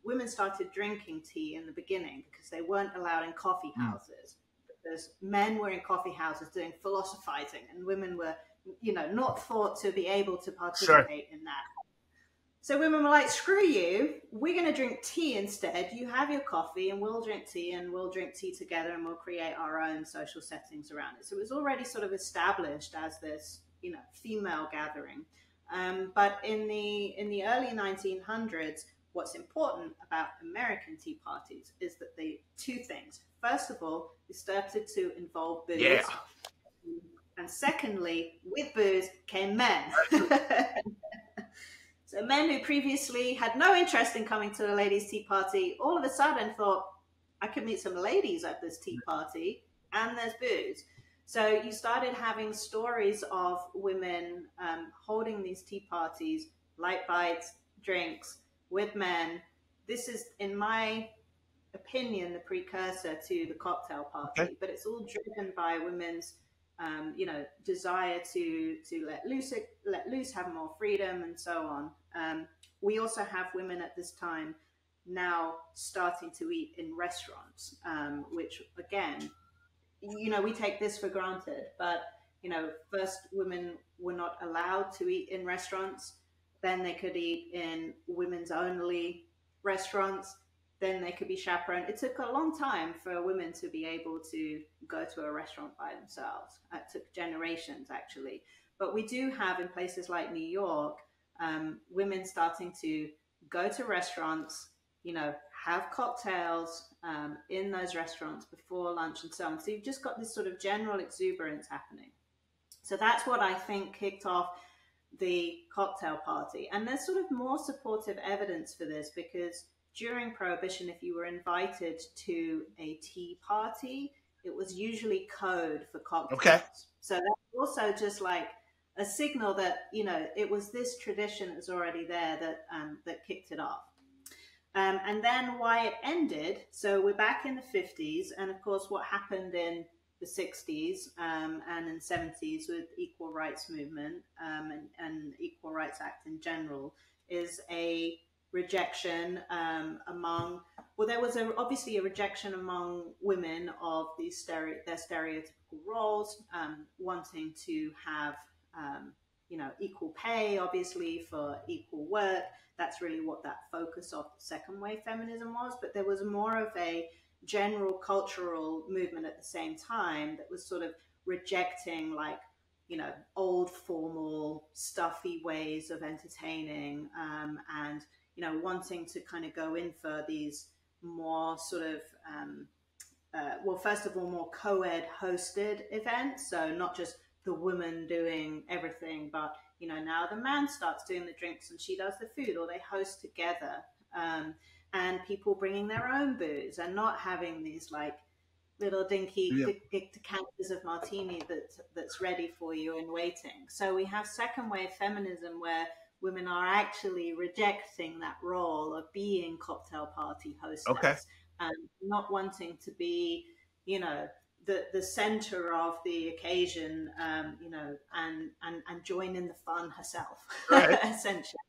women started drinking tea in the beginning because they weren't allowed in coffee houses. Because men were in coffee houses doing philosophizing, and women were, not thought to be able to participate in that. So women were like, screw you, we're going to drink tea instead. You have your coffee and we'll drink tea, and we'll drink tea together, and we'll create our own social settings around it. So it was already sort of established as this, female gathering. But in the early 1900s, what's important about American tea parties is that two things. First of all, they started to involve booze. Yeah. And secondly, with booze came men. So men who previously had no interest in coming to a ladies' tea party, all of a sudden thought, I could meet some ladies at this tea party, and there's booze. So you started having stories of women holding these tea parties, light bites, drinks with men. This is, in my opinion, the precursor to the cocktail party, Okay. but it's all driven by women's desire to let loose, have more freedom, and so on. We also have women at this time now starting to eat in restaurants, which again, we take this for granted, but first women were not allowed to eat in restaurants. Then they could eat in women's only restaurants. Then they could be chaperoned. It took a long time for women to be able to go to a restaurant by themselves. It took generations, actually. But we do have, in places like New York, women starting to go to restaurants, have cocktails in those restaurants before lunch and so on. So you've just got this sort of general exuberance happening. So that's what I think kicked off the cocktail party. And there's sort of more supportive evidence for this, because during Prohibition, if you were invited to a tea party, it was usually code for cocktails. Okay. So that's also just like a signal that, it was this tradition that was already there that kicked it off. And then why it ended. So we're back in the 50s. And of course, what happened in the 60s and in 70s with equal rights movement and Equal Rights Act in general is a rejection there was obviously a rejection among women of these their stereotypical roles, wanting to have equal pay, obviously, for equal work. That's really what that focus of second wave feminism was. But there was more of a general cultural movement at the same time that was sort of rejecting old formal stuffy ways of entertaining, and wanting to kind of go in for these more sort of first of all, more co-ed hosted events. So not just the woman doing everything, but now the man starts doing the drinks and she does the food, or they host together, and people bringing their own booze and not having these little dinky decanters of martini that's ready for you and waiting. So we have second wave feminism where women are actually rejecting that role of being cocktail party hostess, and not wanting to be, the center of the occasion, and join in the fun herself, right. Essentially.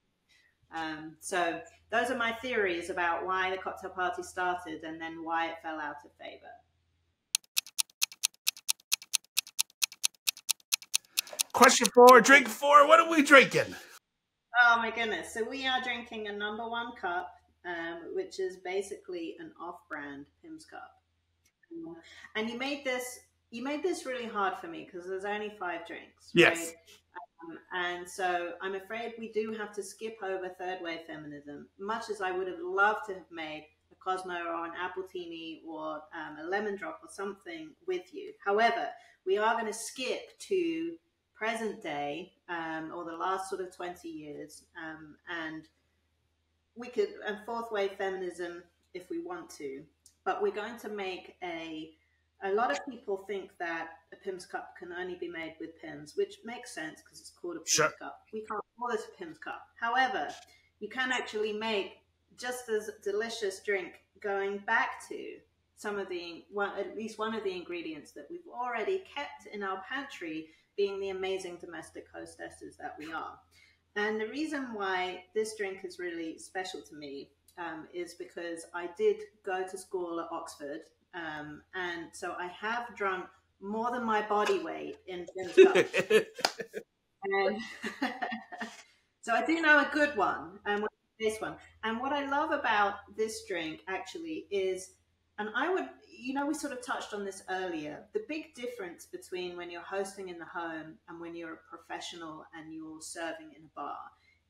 So those are my theories about why the cocktail party started and then why it fell out of favor. Question 4, drink 4. What are we drinking? Oh my goodness. So we are drinking a number 1 cup, which is basically an off-brand Pimm's cup. And you made this really hard for me because there's only 5 drinks. Yes. Right? And so I'm afraid we do have to skip over third wave feminism, much as I would have loved to have made a Cosmo or an Appletini or a Lemon Drop or something with you. However, we are going to skip to present day, or the last sort of 20 years, and we could, and fourth wave feminism if we want to, but we're going to make a lot of people think that a Pim's cup can only be made with Pims, which makes sense because it's called a Pim's cup. We can't call this a Pim's cup. However, you can actually make just as delicious drink going back to some of the, well, at least one of the ingredients that we've already kept in our pantry, being the amazing domestic hostesses that we are. And the reason why this drink is really special to me is because I did go to school at Oxford. And so I have drunk more than my body weight in Pim's cups. And so I do know a good one, and this one. And what I love about this drink actually is, and I would, we sort of touched on this earlier, the big difference between when you're hosting in the home and when you're a professional and you're serving in a bar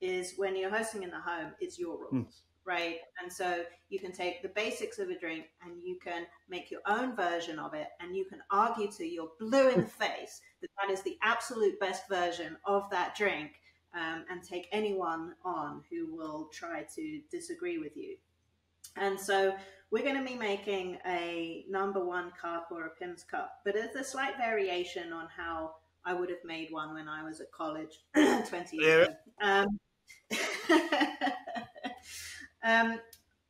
is when you're hosting in the home, it's your rules. Right. And so you can take the basics of a drink and you can make your own version of it. And you can argue till you're blue in the face that that is the absolute best version of that drink, and take anyone on who will try to disagree with you. And so we're going to be making a number one cup or a Pim's cup, but it's a slight variation on how I would have made one when I was at college 20 years ago.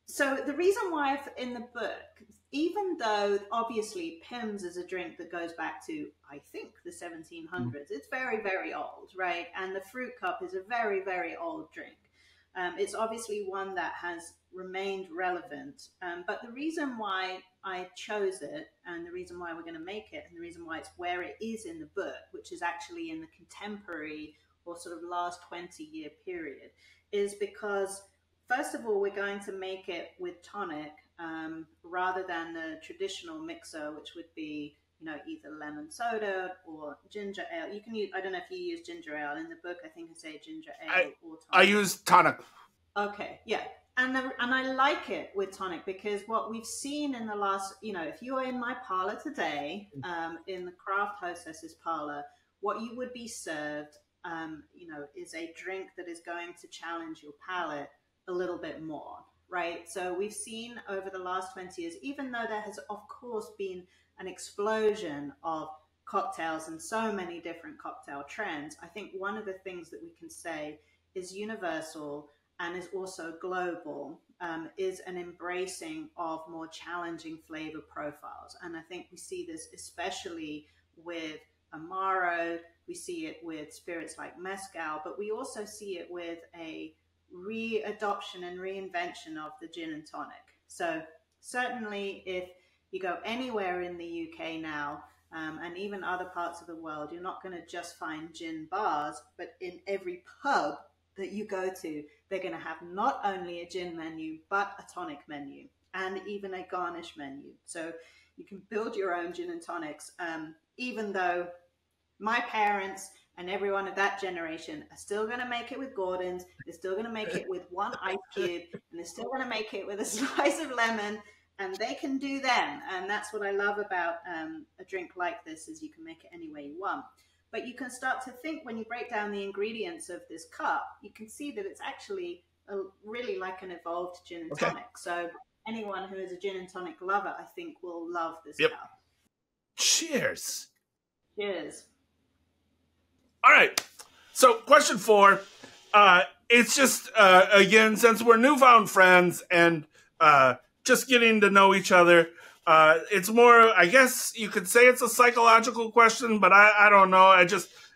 So the reason why in the book, even though obviously Pim's is a drink that goes back to, I think, the 1700s, it's very, very old, right? And the fruit cup is a very, very old drink. It's obviously one that has remained relevant. But the reason why I chose it, and the reason why we're going to make it, and the reason why it's where it is in the book, which is actually in the contemporary or sort of last 20-year period, is because first of all, we're going to make it with tonic rather than the traditional mixer, which would be, either lemon soda or ginger ale. You can use, I don't know if you use ginger ale. In the book, I think I say ginger ale or tonic. I use tonic. Okay, yeah. And I like it with tonic because what we've seen in the last, if you're in my parlor today, in the craft hostesses parlor, what you would be served, is a drink that is going to challenge your palate a little bit more, right? So we've seen over the last 20 years, even though there has, of course, been an explosion of cocktails and so many different cocktail trends, I think one of the things that we can say is universal and is also global, is an embracing of more challenging flavor profiles. And I think we see this especially with Amaro, we see it with spirits like Mezcal, but we also see it with a readoption and reinvention of the gin and tonic. So certainly if you go anywhere in the UK now, and even other parts of the world, you're not going to just find gin bars, but in every pub that you go to, they're going to have not only a gin menu, but a tonic menu and even a garnish menu. So you can build your own gin and tonics, even though my parents and everyone of that generation are still going to make it with Gordon's. They're still going to make it with one ice cube, and they're still going to make it with a slice of lemon, and they can do them. And that's what I love about a drink like this, is you can make it any way you want. But you can start to think, when you break down the ingredients of this cup, you can see that it's actually really like an evolved gin and tonic. So anyone who is a gin and tonic lover, I think, will love this cup. Cheers. Cheers. All right. So question 4, it's just, again, since we're newfound friends and just getting to know each other, it's more, I guess you could say it's a psychological question, but I don't know.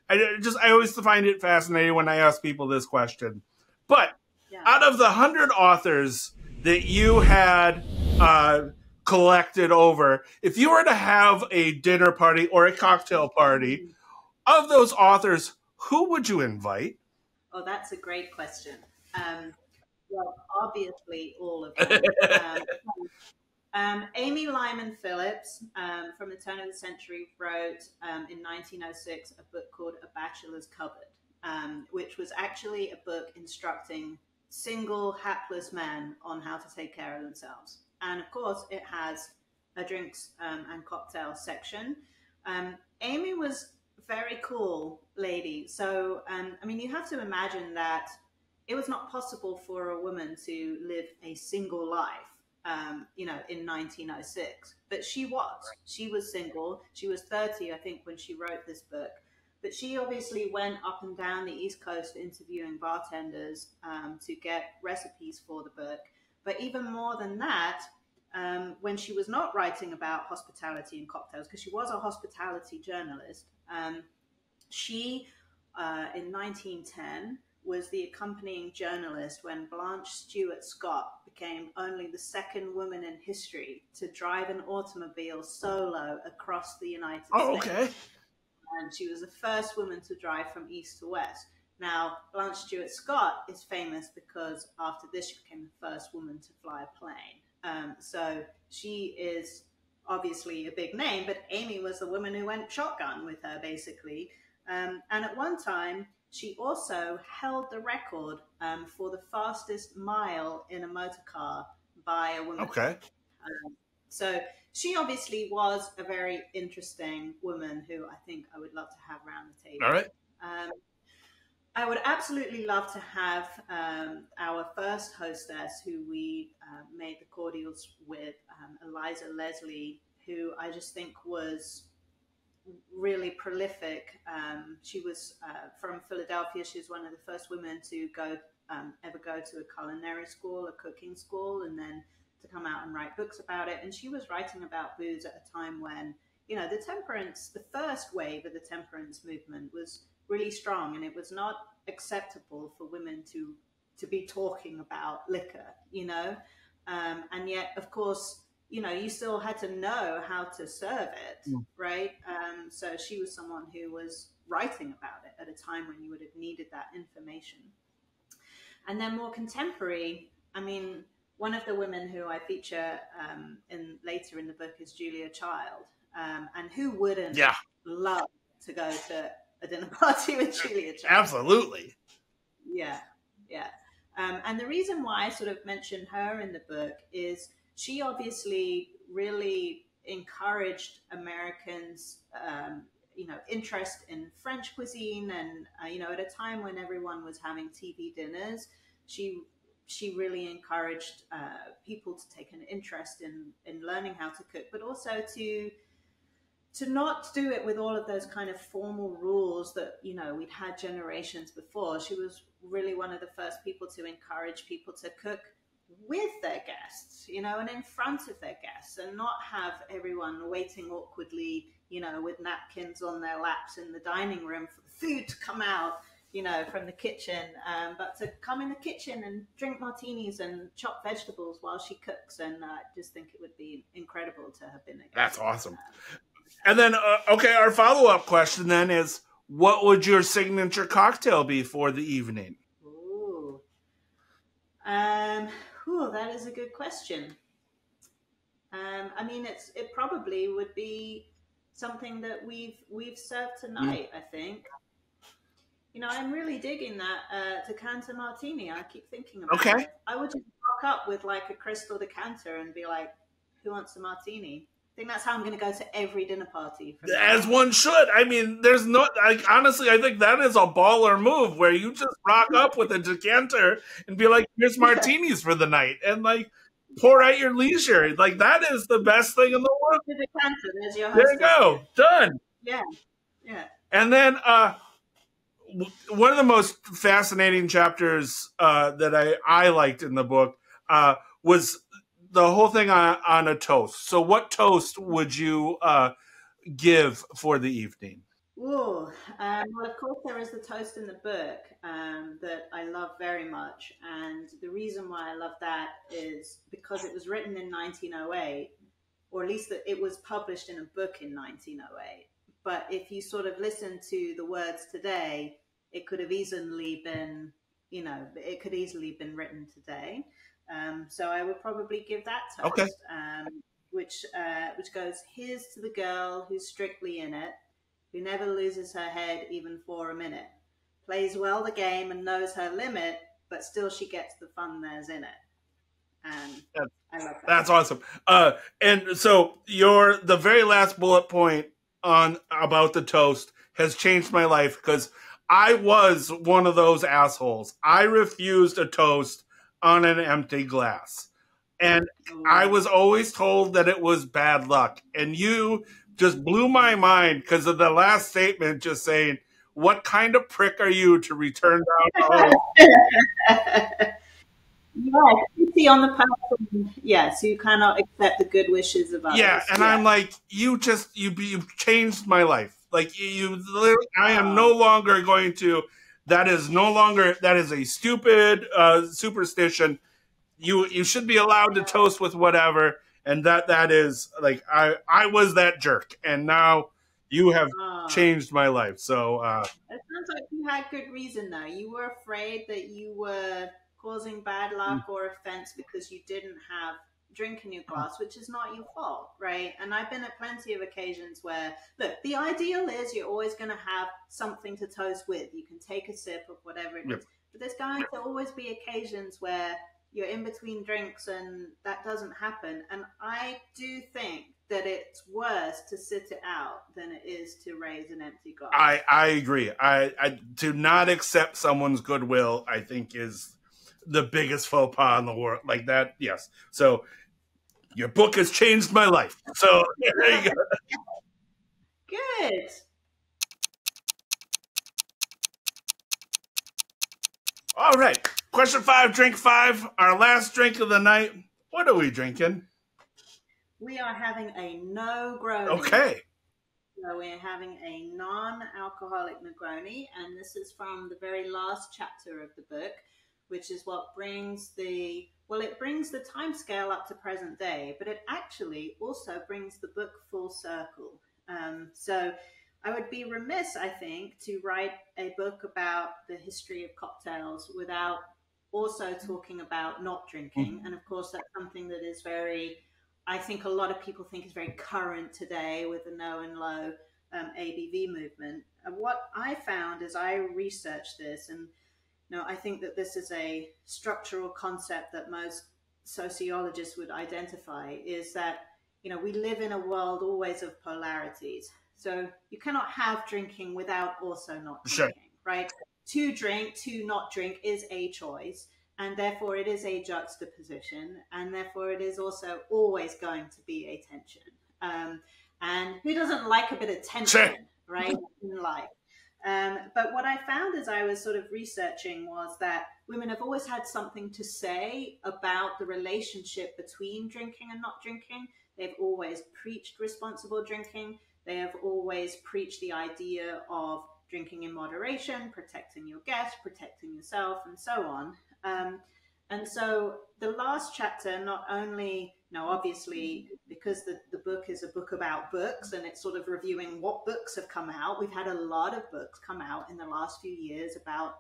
I always find it fascinating when I ask people this question. But out of the 100 authors that you had collected over, if you were to have a dinner party or a cocktail party, of those authors, who would you invite? Oh, that's a great question. Well, obviously, all of them. Amy Lyman Phillips, from the turn of the century, wrote in 1906 a book called A Bachelor's Cupboard. which was actually a book instructing single hapless men on how to take care of themselves. And of course, it has a drinks and cocktail section. Amy was a very cool lady. So, I mean, you have to imagine that it was not possible for a woman to live a single life, in 1906. But she was. She was single. She was 30, I think, when she wrote this book. But she obviously went up and down the East Coast interviewing bartenders to get recipes for the book. But even more than that, when she was not writing about hospitality and cocktails, because she was a hospitality journalist, she, in 1910, was the accompanying journalist when Blanche Stewart Scott became only the second woman in history to drive an automobile solo across the United States. Okay. And she was the first woman to drive from east to west. Now, Blanche Stewart Scott is famous because after this, she became the first woman to fly a plane. So she is obviously a big name, but Amy was the woman who went shotgun with her, basically. And at one time, she also held the record for the fastest mile in a motor car by a woman. Okay. So she obviously was a very interesting woman who I think I would love to have around the table. All right. I would absolutely love to have our first hostess who we made the cordials with, Eliza Leslie, who I just think was really prolific. She was from Philadelphia. She was one of the first women to ever go to a culinary school, a cooking school, and then to come out and write books about it. And she was writing about booze at a time when, the first wave of the temperance movement was really strong, and it was not acceptable for women to be talking about liquor, and yet, of course, you still had to know how to serve it, right? So she was someone who was writing about it at a time when you would have needed that information. And then more contemporary, I mean, one of the women who I feature later in the book is Julia Child. And who wouldn't love to go to a dinner party with Julia Child? Absolutely. Yeah. And the reason why I sort of mentioned her in the book is she obviously really encouraged Americans, interest in French cuisine. And, at a time when everyone was having TV dinners, she really encouraged people to take an interest in learning how to cook, but also to not do it with all of those kind of formal rules that, we'd had generations before. She was really one of the first people to encourage people to cook with their guests, and in front of their guests, and not have everyone waiting awkwardly, with napkins on their laps in the dining room for the food to come out, from the kitchen, but to come in the kitchen and drink martinis and chop vegetables while she cooks. And I just think it would be incredible to have been a guest. That's awesome. And then, our follow-up question then is, what would your signature cocktail be for the evening? Ooh. That is a good question. I mean, it probably would be something that we've served tonight, I think. I'm really digging that decanter martini. I keep thinking about it. I would just rock up with like a crystal decanter and be like, who wants a martini? I think that's how I'm going to go to every dinner party. As one should. I mean, there's no, honestly, I think that is a baller move where you just rock up with a decanter and be like, here's martinis for the night. And like, pour at your leisure. Like, that is the best thing in the world. The decanter, there's your there you go. Done. Yeah. And then, one of the most fascinating chapters that I liked in the book was the whole thing on a toast. So what toast would you give for the evening? Well, of course, there is the toast in the book that I love very much. And the reason why I love that is because it was written in 1908, or at least that it was published in a book in 1908. But if you sort of listen to the words today, it could have easily been, written today. So I would probably give that toast, which goes, here's to the girl who's strictly in it, who never loses her head even for a minute. plays well the game and knows her limit, but still she gets the fun there's in it. And I love that. That's awesome. And so the very last bullet point on about the toast has changed my life, because I was one of those assholes. I refused a toast on an empty glass. And I was always told that it was bad luck. And you just blew my mind because of the last statement just saying, what kind of prick are you to return down the hole? Yeah, pity on the person. Yeah, so you cannot accept the good wishes of others. Yeah, and I'm like, you changed my life. Like you literally, I am no longer going to. That is a stupid superstition. You should be allowed to toast with whatever, and that is like I was that jerk, and now you have changed my life. So it sounds like you had good reason though. You were afraid that you were causing bad luck or offense because you didn't have drink in your glass, which is not your fault, right? And I've been at plenty of occasions where, look, the ideal is you're always going to have something to toast with. You can take a sip of whatever it is. But there's going to always be occasions where you're in between drinks and that doesn't happen. And I do think that it's worse to sit it out than it is to raise an empty glass. I agree. I to not accept someone's goodwill, I think, is the biggest faux pas in the world. Like that, yes. So your book has changed my life. So there you go. Good. All right. Question 5, drink 5. Our last drink of the night. What are we drinking? We are having a no-Grony. Okay. So we're having a non-alcoholic Negroni, and this is from the very last chapter of the book, which is what brings the time scale up to present day, but it actually also brings the book full circle. So I would be remiss, I think, to write a book about the history of cocktails without also talking about not drinking. And of course, that's something that is I think a lot of people think is very current today with the no and low ABV movement. And what I found as I researched this, and I think that this is a structural concept that most sociologists would identify, is that, we live in a world always of polarities. So you cannot have drinking without also not drinking, right? To drink, to not drink is a choice. And therefore it is a juxtaposition. And therefore it is also always going to be a tension. And who doesn't like a bit of tension, right, in life? But what I found as I was sort of researching was that women have always had something to say about the relationship between drinking and not drinking. They've always preached responsible drinking. They have always preached the idea of drinking in moderation, protecting your guests, protecting yourself, and so on. And so the last chapter, not only, obviously, because the book is a book about books and it's sort of reviewing what books have come out. We've had a lot of books come out in the last few years about,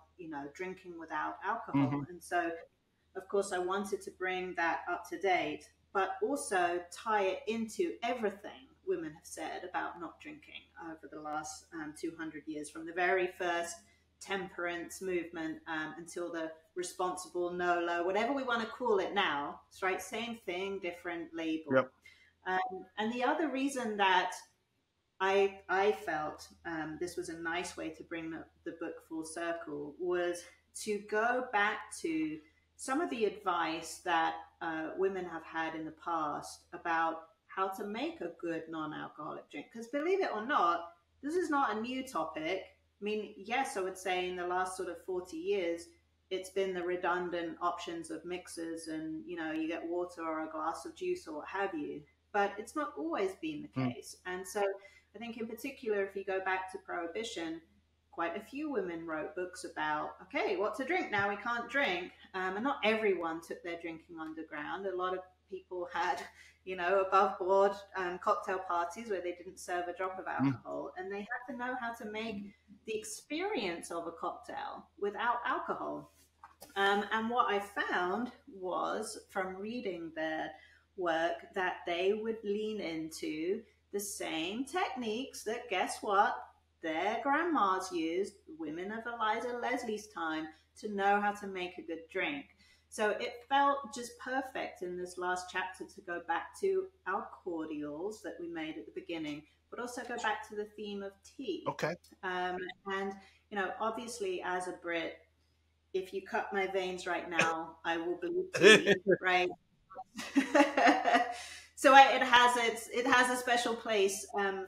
drinking without alcohol. And so, of course, I wanted to bring that up to date, but also tie it into everything women have said about not drinking over the last 200 years, from the very first temperance movement until the responsible no-low, whatever we want to call it now. It's right, same thing, different label. And the other reason that I felt this was a nice way to bring the book full circle was to go back to some of the advice that women have had in the past about how to make a good non-alcoholic drink. Because believe it or not, this is not a new topic. I mean, yes, I would say in the last sort of 40 years, it's been the redundant options of mixers and, you get water or a glass of juice or what have you. But it's not always been the case. And so I think in particular, if you go back to Prohibition, quite a few women wrote books about, okay, what to drink now, we can't drink. And not everyone took their drinking underground. A lot of people had, above board cocktail parties where they didn't serve a drop of alcohol. And they had to know how to make the experience of a cocktail without alcohol. And what I found was, from reading their work, that they would lean into the same techniques that, guess what, their grandmas used, women of Eliza Leslie's time, to know how to make a good drink. So it felt just perfect in this last chapter to go back to our cordials that we made at the beginning, but also go back to the theme of tea. Okay. And, you know, obviously as a Brit, if you cut my veins right now, I will bleed tea, right? So it has a special place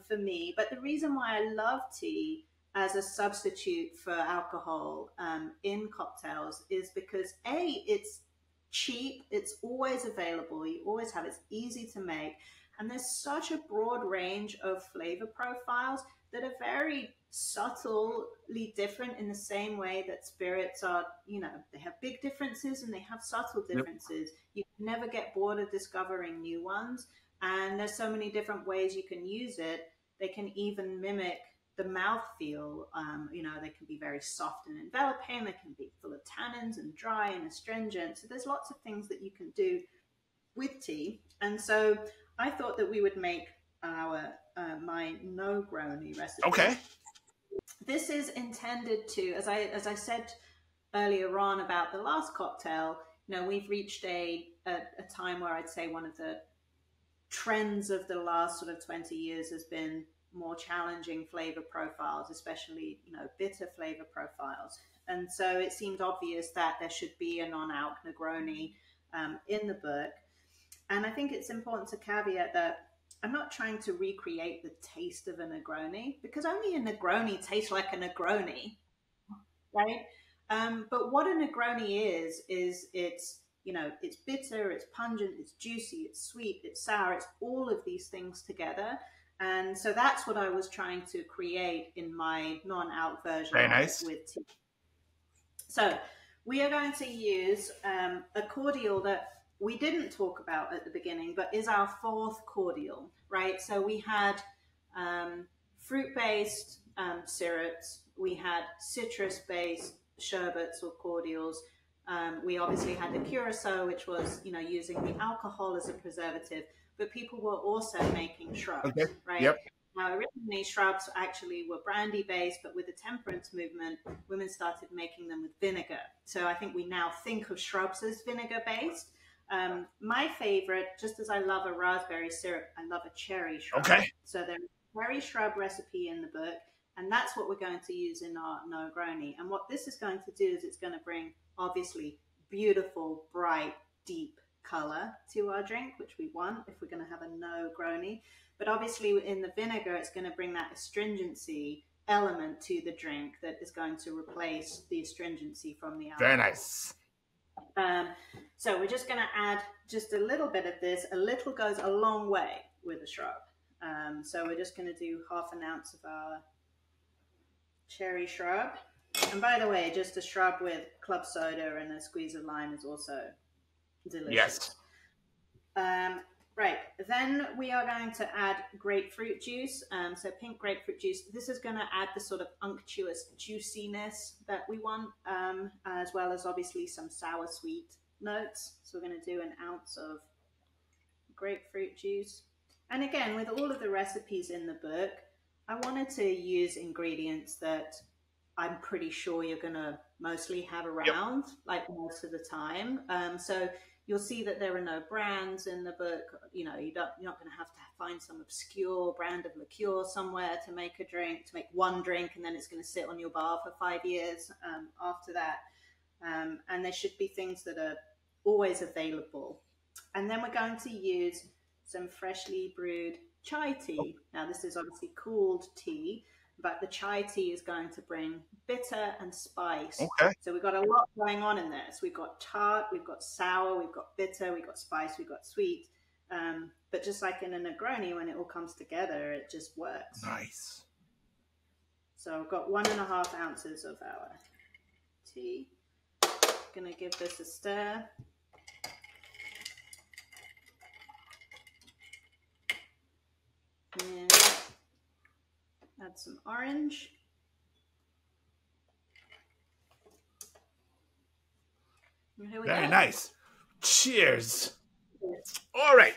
for me. But the reason why I love tea as a substitute for alcohol in cocktails is because it's cheap, it's always available, you always have, it's easy to make, and there's such a broad range of flavor profiles that are very subtly different in the same way that spirits are, you know, they have big differences and they have subtle differences. Yep. You can never get bored of discovering new ones, and there's so many different ways you can use it. They can even mimic the mouthfeel. You know, they can be very soft and enveloping. They can be full of tannins and dry and astringent. So there's lots of things that you can do with tea. And so I thought that we would make our my Negroni recipe. Okay. This is intended to, as I said earlier on about the last cocktail, you know, we've reached a time where I'd say one of the trends of the last sort of 20 years has been more challenging flavor profiles, especially, you know, bitter flavor profiles. And so it seemed obvious that there should be a non-alc Negroni in the book. And I think it's important to caveat that I'm not trying to recreate the taste of a Negroni, because only a Negroni tastes like a Negroni, right? But what a Negroni is it's, you know, it's bitter, it's pungent, it's juicy, it's sweet, it's sour, it's all of these things together. And so that's what I was trying to create in my non-alc version. Very nice. With tea. So we are going to use a cordial that we didn't talk about at the beginning, but is our fourth cordial, right? So we had fruit-based syrups, we had citrus-based sherbets or cordials. We obviously had the curacao, which was, you know, using the alcohol as a preservative, but people were also making shrubs, right? Yep. Now, originally shrubs actually were brandy-based, but with the temperance movement, women started making them with vinegar. So I think we now think of shrubs as vinegar-based. My favorite, just as I love a raspberry syrup, I love a cherry shrub. Okay. So there's a cherry shrub recipe in the book, and that's what we're going to use in our Negroni. And what this is going to do is it's going to bring, obviously, beautiful, bright, deep color to our drink, which we want if we're going to have a Negroni. But obviously in the vinegar, it's going to bring that astringency element to the drink that is going to replace the astringency from the alcohol. Very nice. So we're just going to add just a little bit of this. A little goes a long way with a shrub. So we're just going to do 1/2 ounce of our cherry shrub. And by the way, just a shrub with club soda and a squeeze of lime is also delicious. Yes. Right, then we are going to add grapefruit juice. So pink grapefruit juice. This is going to add the sort of unctuous juiciness that we want, as well as obviously some sour sweet notes. So we're going to do 1 ounce of grapefruit juice. And again, with all of the recipes in the book, I wanted to use ingredients that I'm pretty sure you're going to mostly have around, like most of the time. So you'll see that there are no brands in the book. You know, you're not going to have to find some obscure brand of liqueur somewhere to make a drink, to make one drink, and then it's going to sit on your bar for 5 years after that. And there should be things that are always available. And then we're going to use some freshly brewed chai tea. Now, this is obviously cooled tea, but the chai tea is going to bring bitter and spice. Okay. So we've got a lot going on in there. So we've got tart, we've got sour, we've got bitter, we've got spice, we've got sweet. But just like in a Negroni, when it all comes together, it just works. Nice. So I've got 1.5 ounces of our tea. Gonna give this a stir. And add some orange. And here we Very go. nice. Cheers. All right.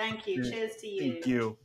Thank you. Cheers to you. Thank you.